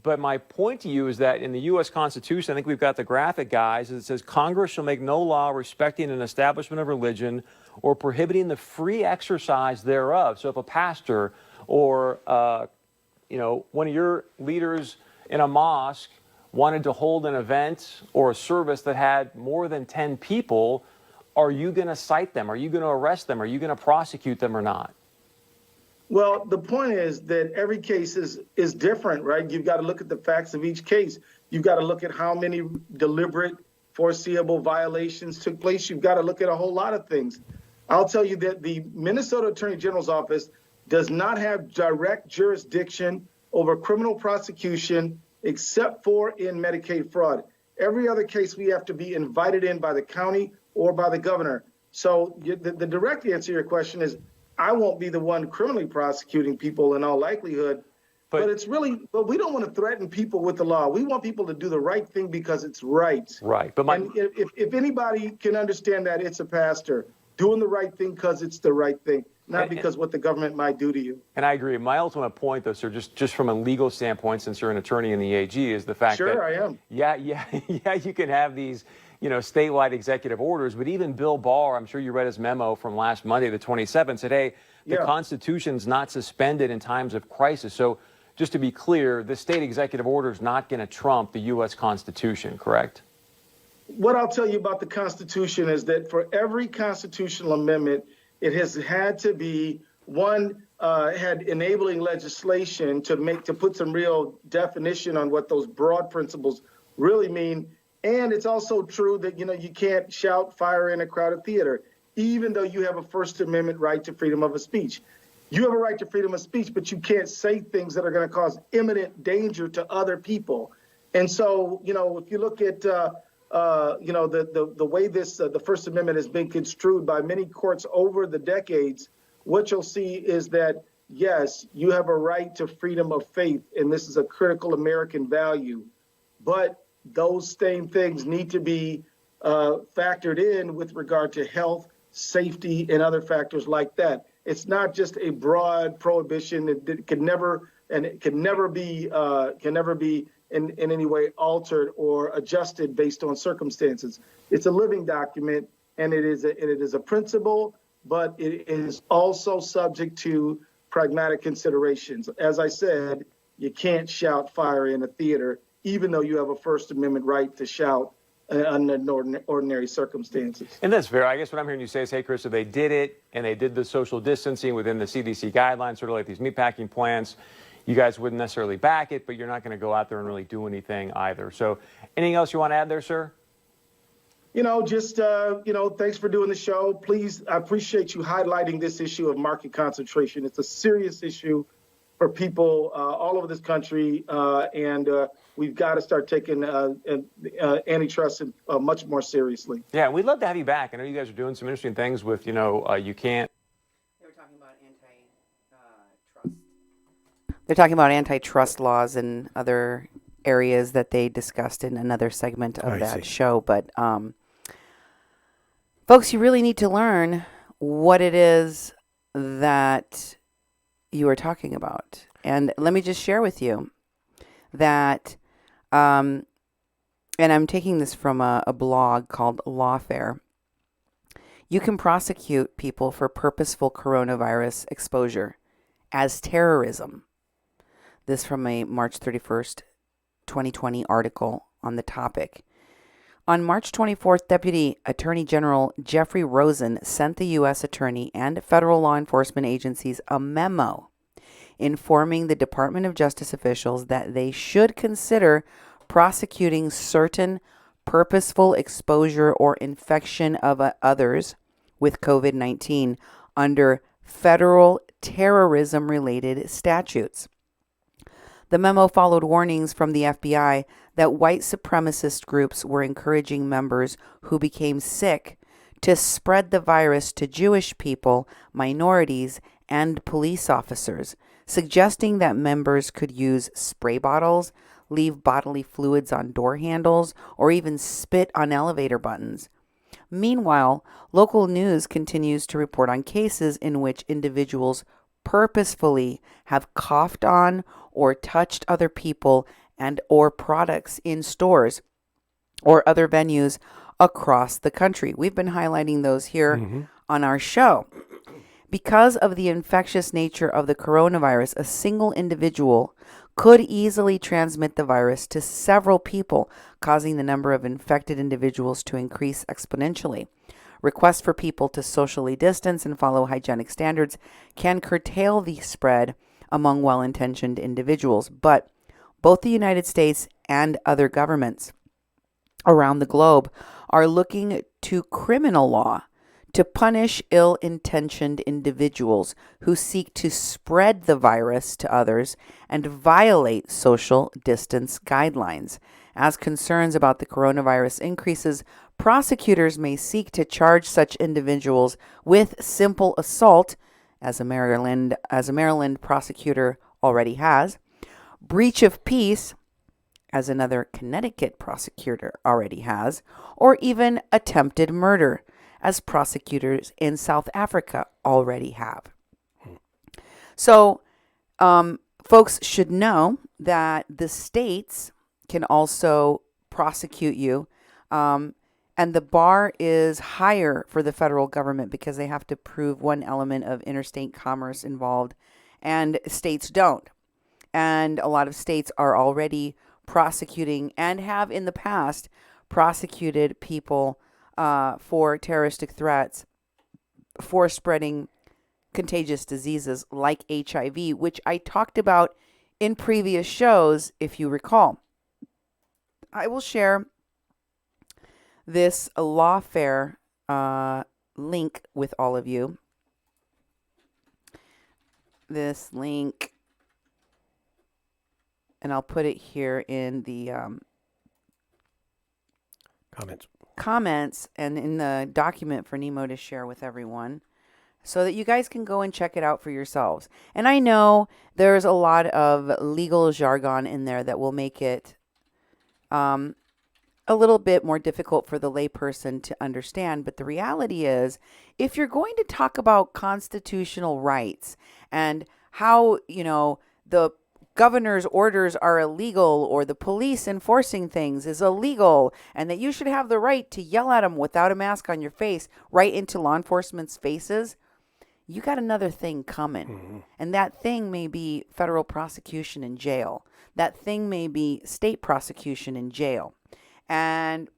But my point to you is that in the U.S. Constitution, I think we've got the graphic, guys, it says Congress shall make no law respecting an establishment of religion or prohibiting the free exercise thereof. So if a pastor or, one of your leaders in a mosque wanted to hold an event or a service that had more than 10 people, are you going to cite them? Are you going to arrest them? Are you going to prosecute them or not? Well, the point is that every case is different, right? You've got to look at the facts of each case. You've got to look at how many deliberate, foreseeable violations took place. You've got to look at a whole lot of things. I'll tell you that the Minnesota Attorney General's office does not have direct jurisdiction over criminal prosecution except for in Medicaid fraud. Every other case we have to be invited in by the county or by the governor. So the direct answer to your question is, I won't be the one criminally prosecuting people in all likelihood, but we don't want to threaten people with the law. We want people to do the right thing because it's right. Right. And if anybody can understand that, it's a pastor doing the right thing because it's the right thing, not because what the government might do to you. And I agree. My ultimate point, though, sir, just from a legal standpoint, since you're an attorney in the AG, is the fact that Sure, I am. Yeah, you can have these statewide executive orders, but even Bill Barr, I'm sure you read his memo from last Monday, the 27th, said, hey, the Constitution's not suspended in times of crisis. So just to be clear, the state executive order is not going to trump the U.S. Constitution, correct? What I'll tell you about the Constitution is that for every constitutional amendment, it has had to be One had enabling legislation to put some real definition on what those broad principles really mean. And it's also true that, you can't shout fire in a crowded theater, even though you have a First Amendment right to freedom of speech. You have a right to freedom of speech, but you can't say things that are going to cause imminent danger to other people. And so, if you look at, the way the First Amendment has been construed by many courts over the decades, what you'll see is that, yes, you have a right to freedom of faith, and this is a critical American value, but those same things need to be factored in with regard to health, safety, and other factors like that. It's not just a broad prohibition that can never be in any way altered or adjusted based on circumstances. It's a living document, and it is a principle, but it is also subject to pragmatic considerations. As I said, you can't shout fire in a theater, even though you have a First Amendment right to shout under ordinary circumstances. And that's fair. I guess what I'm hearing you say is, hey, Chris, if they did it and they did the social distancing within the CDC guidelines, sort of like these meatpacking plants, you guys wouldn't necessarily back it, but you're not going to go out there and really do anything either. So anything else you want to add there, sir? Thanks for doing the show. Please, I appreciate you highlighting this issue of market concentration. It's a serious issue for people all over this country, and we've got to start taking antitrust much more seriously. Yeah, we'd love to have you back. I know you guys are doing some interesting things with, you can't. They were talking about antitrust. They're talking about antitrust laws and other areas that they discussed in another segment of that show. But folks, you really need to learn what it is that you are talking about. And let me just share with you that, and I'm taking this from a blog called Lawfare. You can prosecute people for purposeful coronavirus exposure as terrorism. This from a March 31st, 2020 article on the topic. On March 24th, Deputy Attorney General Jeffrey Rosen sent the U.S. Attorney and federal law enforcement agencies a memo informing the Department of Justice officials that they should consider prosecuting certain purposeful exposure or infection of others with COVID-19 under federal terrorism-related statutes. The memo followed warnings from the FBI that white supremacist groups were encouraging members who became sick to spread the virus to Jewish people, minorities, and police officers, suggesting that members could use spray bottles, leave bodily fluids on door handles, or even spit on elevator buttons. Meanwhile, local news continues to report on cases in which individuals purposefully have coughed on or touched other people and or products in stores or other venues across the country. We've been highlighting those here on our show. Because of the infectious nature of the coronavirus, a single individual could easily transmit the virus to several people, causing the number of infected individuals to increase exponentially. Requests for people to socially distance and follow hygienic standards can curtail the spread among well-intentioned individuals, but both the United States and other governments around the globe are looking to criminal law to punish ill-intentioned individuals who seek to spread the virus to others and violate social distance guidelines. As concerns about the coronavirus increases, prosecutors may seek to charge such individuals with simple assault, as a Maryland prosecutor already has, breach of peace, as another Connecticut prosecutor already has, or even attempted murder, as prosecutors in South Africa already have. So, folks should know that the states can also prosecute you, and the bar is higher for the federal government because they have to prove one element of interstate commerce involved, and states don't. And a lot of states are already prosecuting and have in the past prosecuted people for terroristic threats for spreading contagious diseases like HIV, which I talked about in previous shows, if you recall. I will share this lawfare link with all of you. This link, and I'll put it here in the comments and in the document for Nemo to share with everyone, so that you guys can go and check it out for yourselves. And I know there's a lot of legal jargon in there that will make it a little bit more difficult for the layperson to understand. But the reality is, if you're going to talk about constitutional rights and how, the governor's orders are illegal or the police enforcing things is illegal and that you should have the right to yell at them without a mask on your face right into law enforcement's faces, you got another thing coming. Mm-hmm. And that thing may be federal prosecution in jail. That thing may be state prosecution in jail. And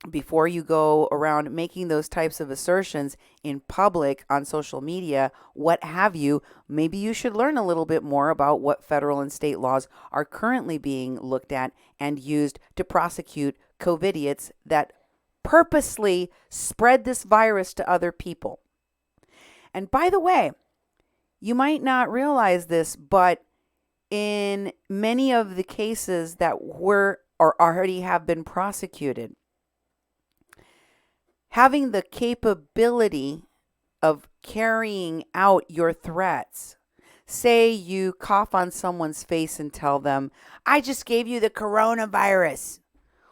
before you go around making those types of assertions in public, on social media, what have you, maybe you should learn a little bit more about what federal and state laws are currently being looked at and used to prosecute COVIDiots that purposely spread this virus to other people. And by the way, you might not realize this, but in many of the cases that were or already have been prosecuted, having the capability of carrying out your threats. Say you cough on someone's face and tell them, I just gave you the coronavirus.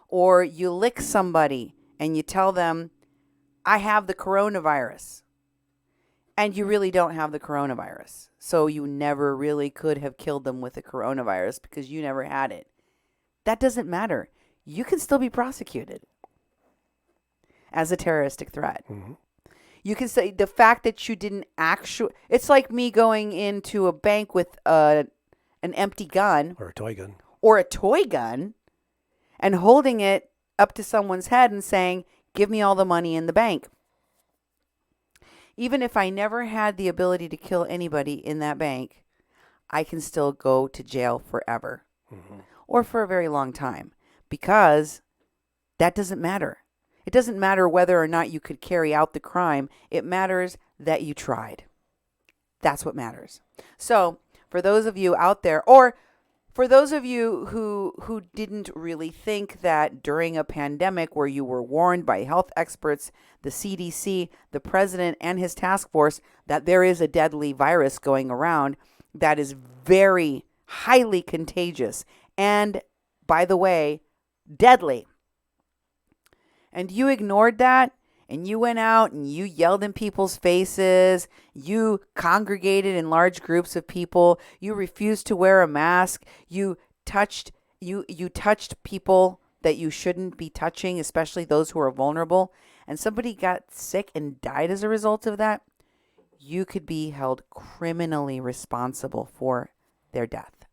Or you lick somebody and you tell them, I have the coronavirus. And you really don't have the coronavirus. So you never really could have killed them with the coronavirus because you never had it. That doesn't matter. You can still be prosecuted as a terroristic threat. Mm-hmm. You can say the fact that you didn't actually... It's like me going into a bank with an empty gun. Or a toy gun. Or a toy gun and holding it up to someone's head and saying, give me all the money in the bank. Even if I never had the ability to kill anybody in that bank, I can still go to jail forever. Mm-hmm. Or for a very long time. Because that doesn't matter. It doesn't matter whether or not you could carry out the crime. It matters that you tried. That's what matters. So, for those of you out there, or for those of you who didn't really think that during a pandemic where you were warned by health experts, the CDC, the president, and his task force, that there is a deadly virus going around that is very highly contagious and, by the way, deadly. And you ignored that, and you went out and you yelled in people's faces, you congregated in large groups of people, you refused to wear a mask, you touched people that you shouldn't be touching, especially those who are vulnerable, and somebody got sick and died as a result of that, you could be held criminally responsible for their death.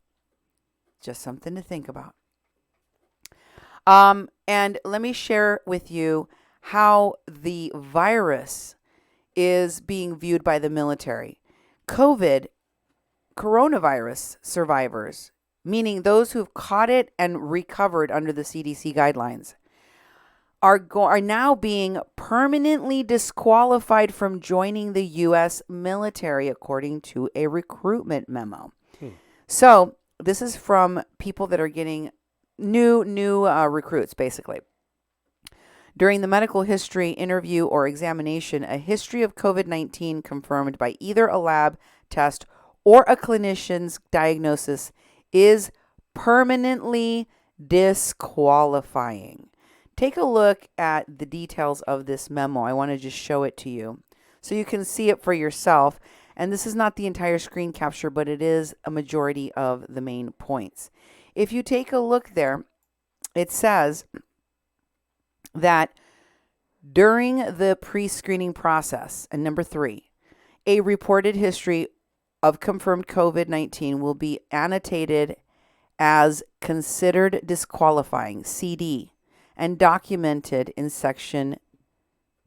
Just something to think about. And let me share with you how the virus is being viewed by the military. Coronavirus survivors, meaning those who've caught it and recovered under the CDC guidelines, are now being permanently disqualified from joining the U.S. military, according to a recruitment memo. So this is from people that are getting new recruits, basically. During the medical history interview or examination, a history of COVID-19 confirmed by either a lab test or a clinician's diagnosis is permanently disqualifying. Take a look at the details of this memo. I want to just show it to you so you can see it for yourself. And this is not the entire screen capture, but it is a majority of the main points. If you take a look there, it says that during the pre-screening process, and number 3, a reported history of confirmed COVID-19 will be annotated as considered disqualifying, CD, and documented in section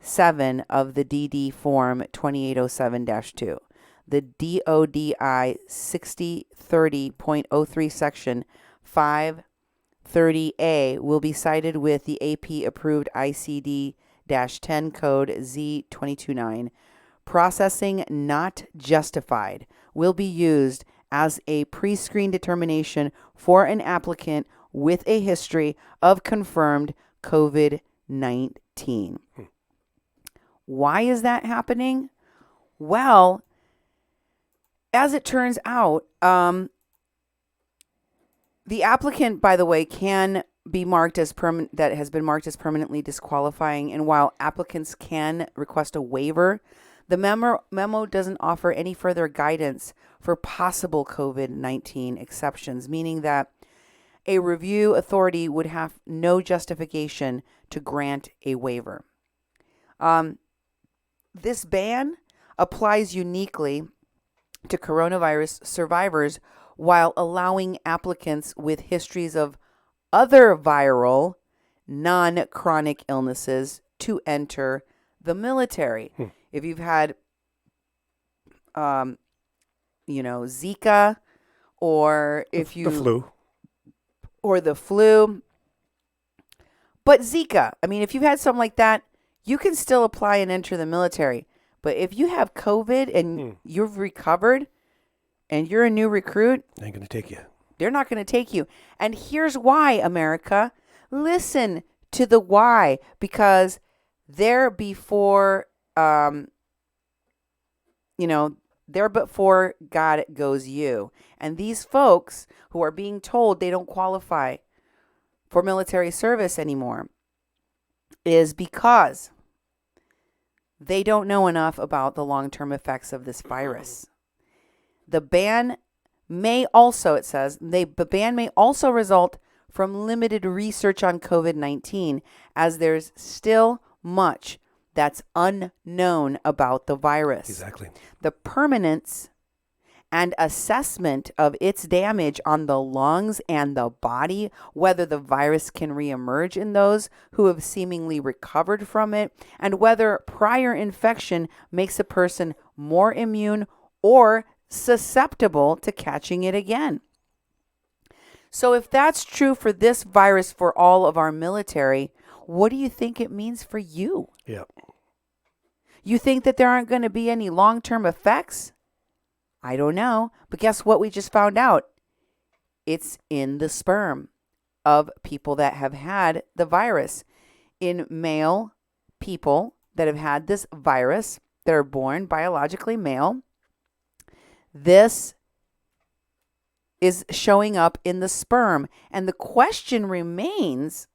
7 of the DD Form 2807-2. The DODI 6030.03 Section 530A will be cited with the AP-approved ICD-10 code Z229. Processing not justified will be used as a pre-screen determination for an applicant with a history of confirmed COVID-19. Why is that happening? Well, as it turns out, the applicant, by the way, can be marked as that has been marked as permanently disqualifying. And while applicants can request a waiver, the memo doesn't offer any further guidance for possible COVID-19 exceptions, meaning that a review authority would have no justification to grant a waiver. This ban applies uniquely to coronavirus survivors while allowing applicants with histories of other viral, non-chronic illnesses to enter the military. If you've had, Zika, or if you... The flu. Or the flu. But Zika, I mean, if you've had something like that, you can still apply and enter the military. But if you have COVID and you've recovered and you're a new recruit, They ain't going to take you. they're not going to take you. And here's why, America. Listen to the why. Because they're before, there before God goes you. And these folks who are being told they don't qualify for military service anymore is because they don't know enough about the long-term effects of this virus. The ban may also, it says, the ban may also result from limited research on COVID-19, as there's still much that's unknown about the virus. Exactly. The permanence and assessment of its damage on the lungs and the body, whether the virus can reemerge in those who have seemingly recovered from it, and whether prior infection makes a person more immune or susceptible to catching it again. So if that's true for this virus for all of our military, what do you think it means for you? Yeah. You think that there aren't going to be any long-term effects? I don't know. But guess what we just found out? It's in the sperm of people that have had the virus. In male people that have had this virus, that are born biologically male, this is showing up in the sperm. And the question remains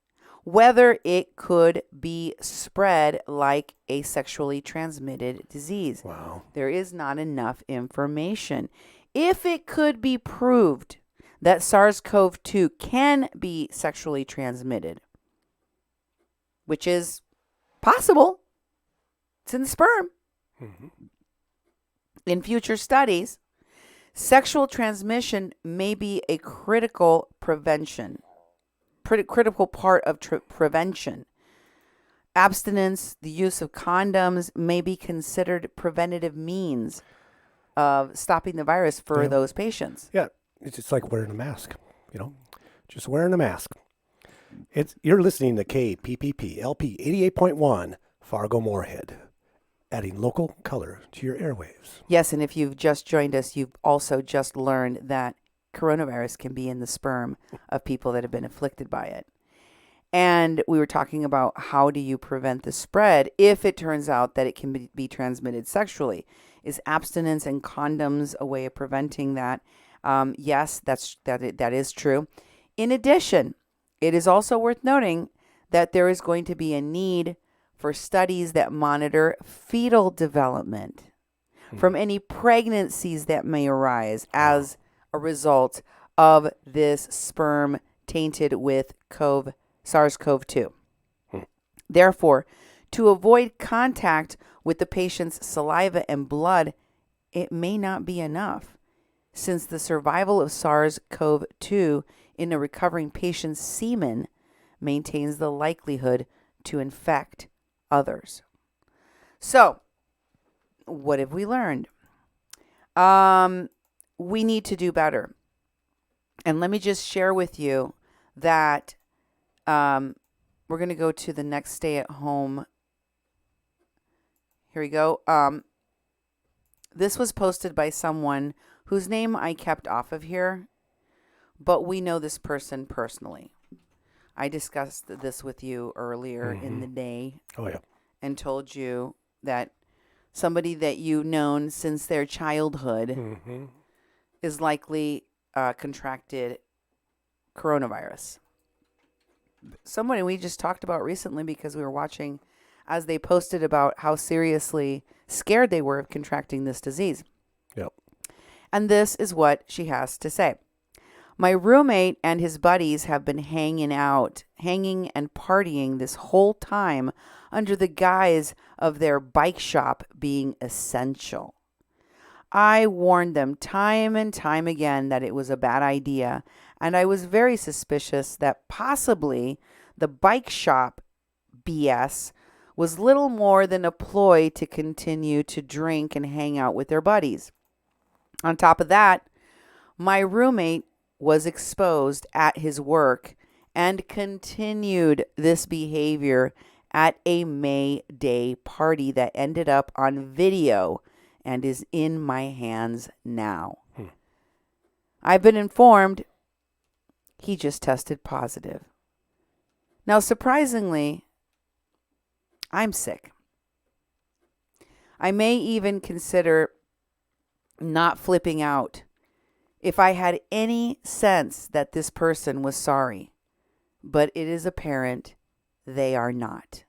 whether it could be spread like a sexually transmitted disease. Wow. There is not enough information. If it could be proved that SARS-CoV-2 can be sexually transmitted, which is possible, it's in the sperm, in future studies, sexual transmission may be a critical critical part of prevention. Abstinence, the use of condoms may be considered preventative means of stopping the virus for those patients. Yeah. It's just like wearing a mask, just wearing a mask. You're listening to KPPP LP 88.1 Fargo Moorhead, adding local color to your airwaves. Yes, and if you've just joined us, you've also just learned that coronavirus can be in the sperm of people that have been afflicted by it. And we were talking about how do you prevent the spread if it turns out that it can be transmitted sexually. Is abstinence and condoms a way of preventing that? Yes, that is true. In addition, it is also worth noting that there is going to be a need for studies that monitor fetal development from any pregnancies that may arise as a result of this sperm tainted with SARS-CoV-2. Therefore, to avoid contact with the patient's saliva and blood, it may not be enough, since the survival of SARS-CoV-2 in a recovering patient's semen maintains the likelihood to infect others. So, what have we learned? We need to do better. And let me just share with you that we're going to go to the next stay at home. Here we go. This was posted by someone whose name I kept off of here, but we know this person personally. I discussed this with you earlier in the day. Oh, yeah. And told you that somebody that you've known since their childhood is likely contracted coronavirus. Somebody we just talked about recently because we were watching as they posted about how seriously scared they were of contracting this disease. Yep. And this is what she has to say. My roommate and his buddies have been hanging and partying this whole time under the guise of their bike shop being essential. I warned them time and time again that it was a bad idea, and I was very suspicious that possibly the bike shop BS was little more than a ploy to continue to drink and hang out with their buddies. On top of that, my roommate was exposed at his work and continued this behavior at a May Day party that ended up on video and is in my hands now. I've been informed he just tested positive. Now, surprisingly, I'm sick. I may even consider not flipping out if I had any sense that this person was sorry, but it is apparent they are not.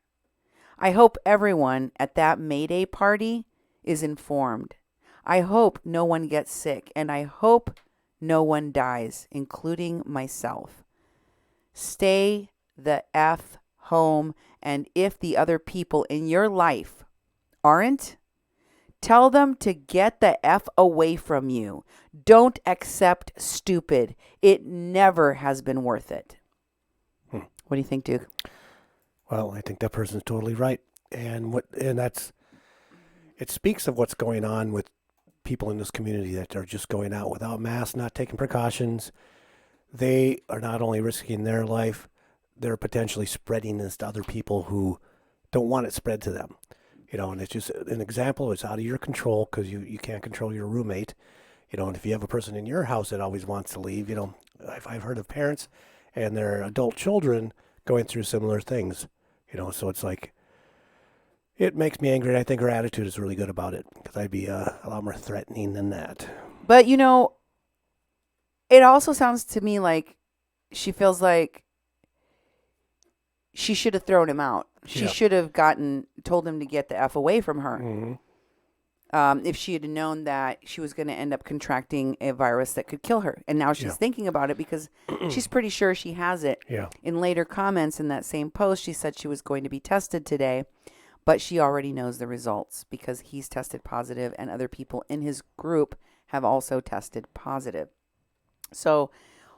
I hope everyone at that May Day party is informed. I hope no one gets sick, and I hope no one dies, including myself. Stay the F home, and if the other people in your life aren't, tell them to get the F away from you. Don't accept stupid. It never has been worth it. What do you think, Duke? Well, I think that person's totally right. And it speaks of what's going on with people in this community that are just going out without masks, not taking precautions. They are not only risking their life, they're potentially spreading this to other people who don't want it spread to them. And it's just an example. It's out of your control because you can't control your roommate. And if you have a person in your house that always wants to leave, I've heard of parents and their adult children going through similar things. So it's like, it makes me angry. And I think her attitude is really good about it because I'd be a lot more threatening than that. But, it also sounds to me like she feels like she should have thrown him out. She should have told him to get the F away from her. If she had known that she was going to end up contracting a virus that could kill her. And now she's thinking about it because she's pretty sure she has it. Yeah. In later comments in that same post, she said she was going to be tested today, but she already knows the results because he's tested positive and other people in his group have also tested positive. So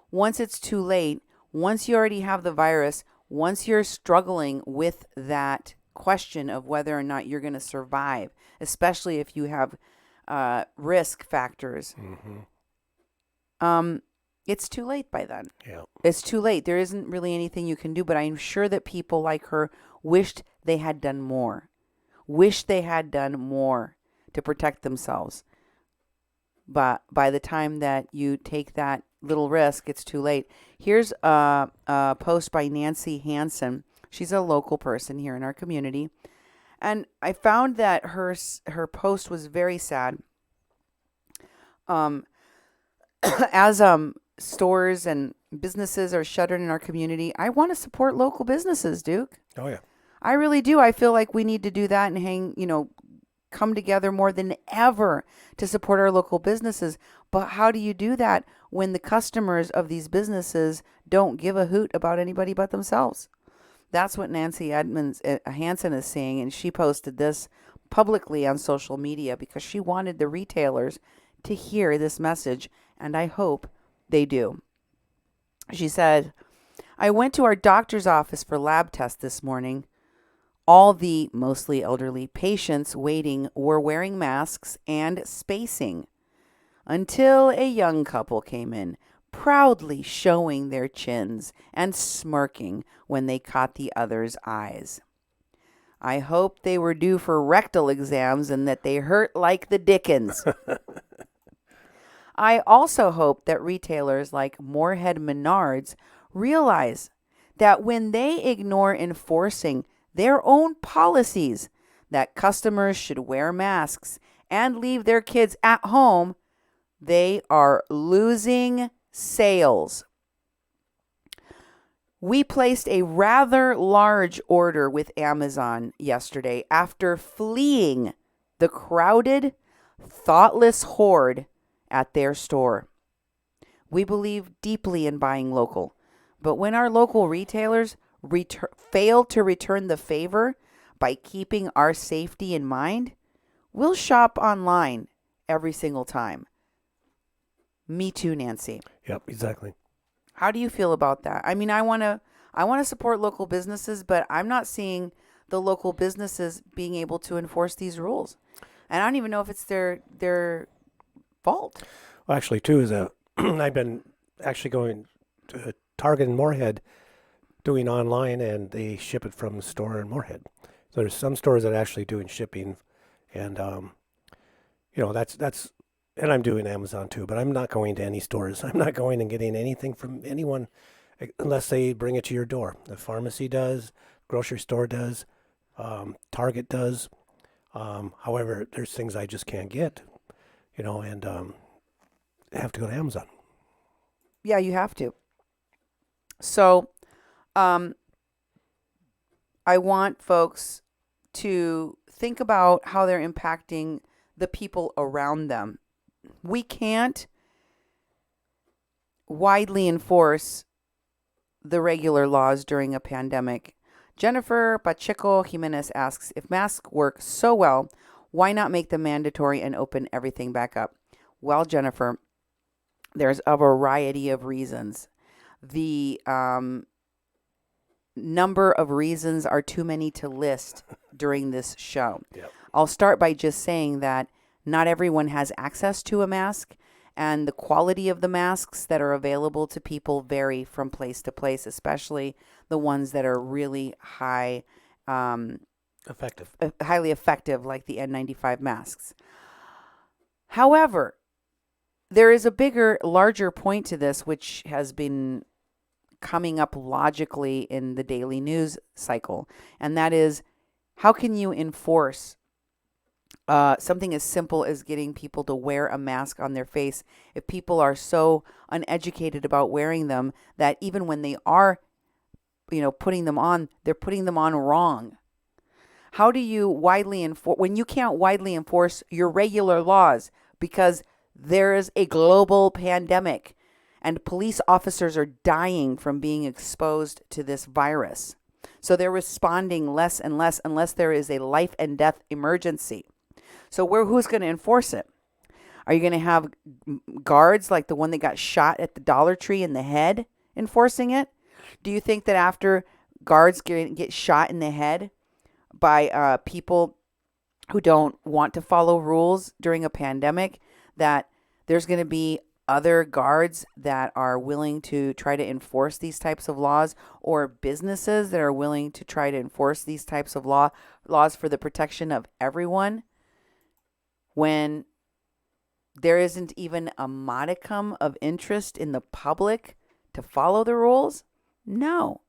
once it's too late, once you already have the virus, once you're struggling with that question of whether or not you're going to survive, especially if you have risk factors, it's too late by then. Yeah. It's too late. There isn't really anything you can do, but I'm sure that people like her wished they had done more. Wish they had done more to protect themselves. But by the time that you take that little risk, it's too late. Here's a post by Nancy Hansen. She's a local person here in our community. And I found that her post was very sad. As stores and businesses are shuttered in our community, I want to support local businesses, Duke. Oh, yeah. I really do. I feel like we need to do that and come together more than ever to support our local businesses. But how do you do that when the customers of these businesses don't give a hoot about anybody but themselves? That's what Nancy Hansen is saying, and she posted this publicly on social media because she wanted the retailers to hear this message, and I hope they do. She said, I went to our doctor's office for lab tests this morning. All the mostly elderly patients waiting were wearing masks and spacing until a young couple came in, proudly showing their chins and smirking when they caught the other's eyes. I hope they were due for rectal exams and that they hurt like the dickens. I also hope that retailers like Moorhead Menards realize that when they ignore enforcing their own policies that customers should wear masks and leave their kids at home, they are losing sales. We placed a rather large order with Amazon yesterday after fleeing the crowded, thoughtless horde at their store. We believe deeply in buying local, but when our local retailers fail to return the favor by keeping our safety in mind, we'll shop online every single time. Me too, Nancy. Yep, exactly. How do you feel about that? I mean, I want to support local businesses, but I'm not seeing the local businesses being able to enforce these rules. And I don't even know if it's their fault. Well, actually, too, is I've been actually going to Target in Moorhead doing online, and they ship it from the store in Moorhead. So there's some stores that are actually doing shipping, and that's and I'm doing Amazon too. But I'm not going to any stores. I'm not going and getting anything from anyone unless they bring it to your door. The pharmacy does, grocery store does, Target does. However, there's things I just can't get, and I have to go to Amazon. Yeah, you have to. So, I want folks to think about how they're impacting the people around them. We can't widely enforce the regular laws during a pandemic. Jennifer Pacheco Jimenez asks, if masks work so well, why not make them mandatory and open everything back up? Well, Jennifer, there's a variety of reasons. The number of reasons are too many to list during this show. Yep. I'll start by just saying that not everyone has access to a mask, and the quality of the masks that are available to people vary from place to place, especially the ones that are really highly effective, like the N95 masks. However, there is a larger point to this, which has been coming up logically in the daily news cycle, and that is, how can you enforce something as simple as getting people to wear a mask on their face if people are so uneducated about wearing them that even when they are, putting them on, they're putting them on wrong? How do you widely enforce when you can't widely enforce your regular laws because there is a global pandemic and police officers are dying from being exposed to this virus? So they're responding less and less unless there is a life and death emergency. So who's going to enforce it? Are you going to have guards like the one that got shot at the Dollar Tree in the head enforcing it? Do you think that after guards get shot in the head by people who don't want to follow rules during a pandemic, that there's going to be other guards that are willing to try to enforce these types of laws, or businesses that are willing to try to enforce these types of laws for the protection of everyone, when there isn't even a modicum of interest in the public to follow the rules? No.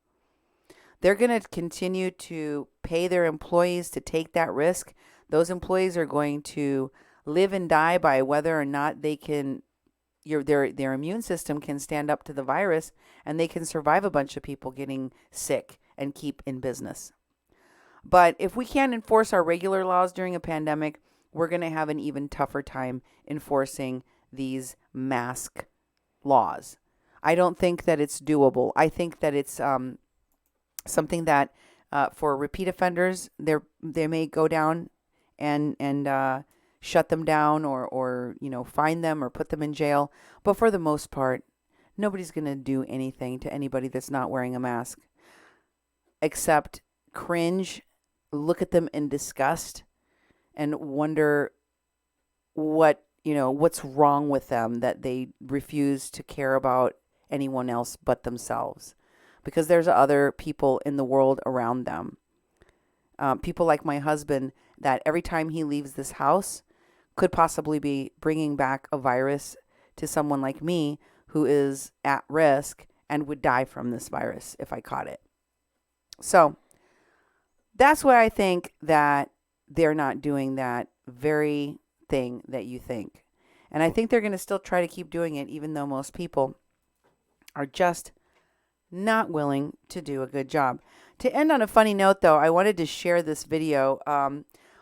They're going to continue to pay their employees to take that risk. Those employees are going to live and die by whether or not they can, their immune system can stand up to the virus, and they can survive a bunch of people getting sick and keep in business. But if we can't enforce our regular laws during a pandemic, we're going to have an even tougher time enforcing these mask laws. I don't think that it's doable. I think that it's something that for repeat offenders, they may go down and shut them down or fine them or put them in jail. But for the most part, nobody's going to do anything to anybody that's not wearing a mask except cringe look at them in disgust and wonder what's wrong with them that they refuse to care about anyone else but themselves, because there's other people in the world around them. People like my husband that every time he leaves this house could possibly be bringing back a virus to someone like me who is at risk and would die from this virus if I caught it. So that's why I think that they're not doing that very thing that you think. And I think they're going to still try to keep doing it, even though most people are just not willing to do a good job. To end on a funny note, though, I wanted to share this video.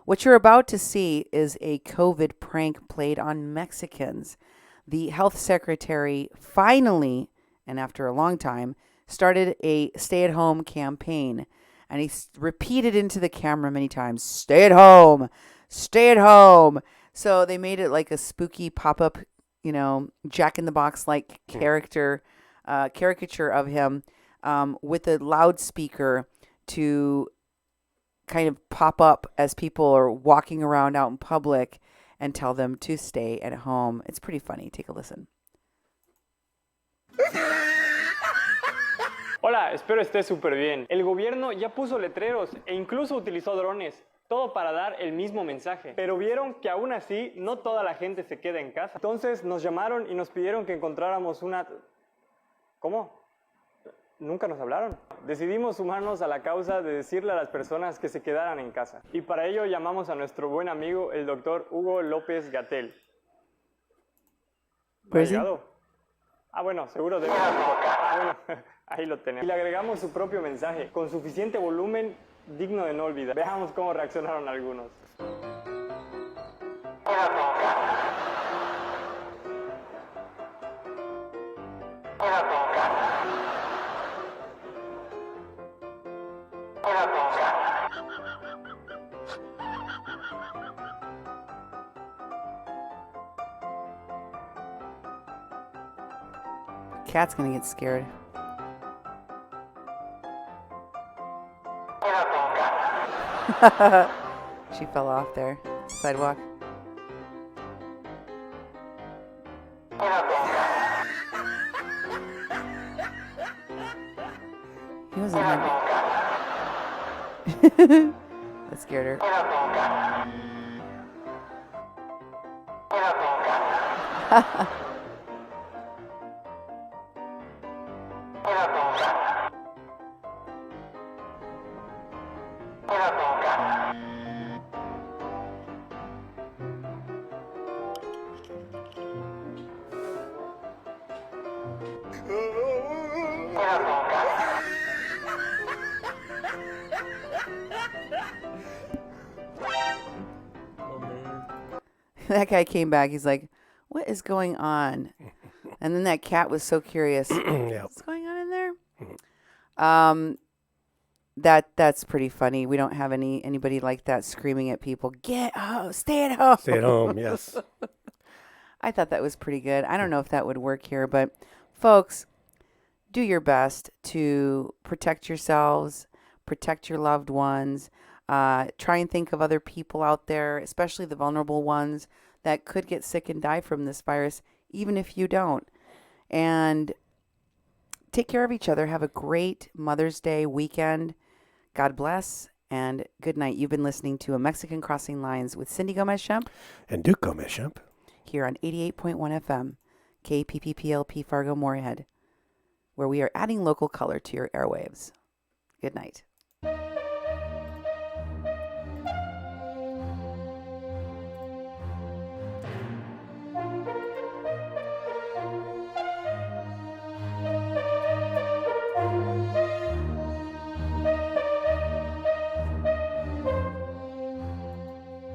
What you're about to see is a COVID prank played on Mexicans. The health secretary finally, and after a long time, started a stay-at-home campaign. And he repeated into the camera many times, "Stay at home, stay at home." So they made it like a spooky pop-up, Jack-in-the-Box like caricature of him with a loudspeaker to kind of pop up as people are walking around out in public and tell them to stay at home. It's pretty funny. Take a listen. Hola, espero estés súper bien. El gobierno ya puso letreros e incluso utilizó drones, todo para dar el mismo mensaje. Pero vieron que aún así no toda la gente se queda en casa. Entonces nos llamaron y nos pidieron que encontráramos una... ¿Cómo? Nunca nos hablaron. Decidimos sumarnos a la causa de decirle a las personas que se quedaran en casa. Y para ello llamamos a nuestro buen amigo, el doctor Hugo López Gatell. ¿Ha llegado? Ah, bueno, seguro debe estar. Ah, bueno, ahí lo tenemos. Y le agregamos su propio mensaje, con suficiente volumen, digno de no olvidar. Veamos cómo reaccionaron algunos. Cat's gonna get scared. She fell off there. Sidewalk. He wasn't happy. That scared her. That guy came back. He's like, "What is going on?" And then that cat was so curious. Yeah. What's going on in there? That's pretty funny. We don't have anybody like that screaming at people, "Get home, stay at home." Stay at home, yes. I thought that was pretty good. I don't know if that would work here, but folks, do your best to protect yourselves, protect your loved ones. Try and think of other people out there, especially the vulnerable ones that could get sick and die from this virus, even if you don't. And take care of each other. Have a great Mother's Day weekend. God bless and good night. You've been listening to A Mexican Crossing Lines with Cindy Gomez-Schempp And Duke Gomez-Schempp. here on 88.1 FM, KPPPLP Fargo Moorhead, where we are adding local color to your airwaves. Good night.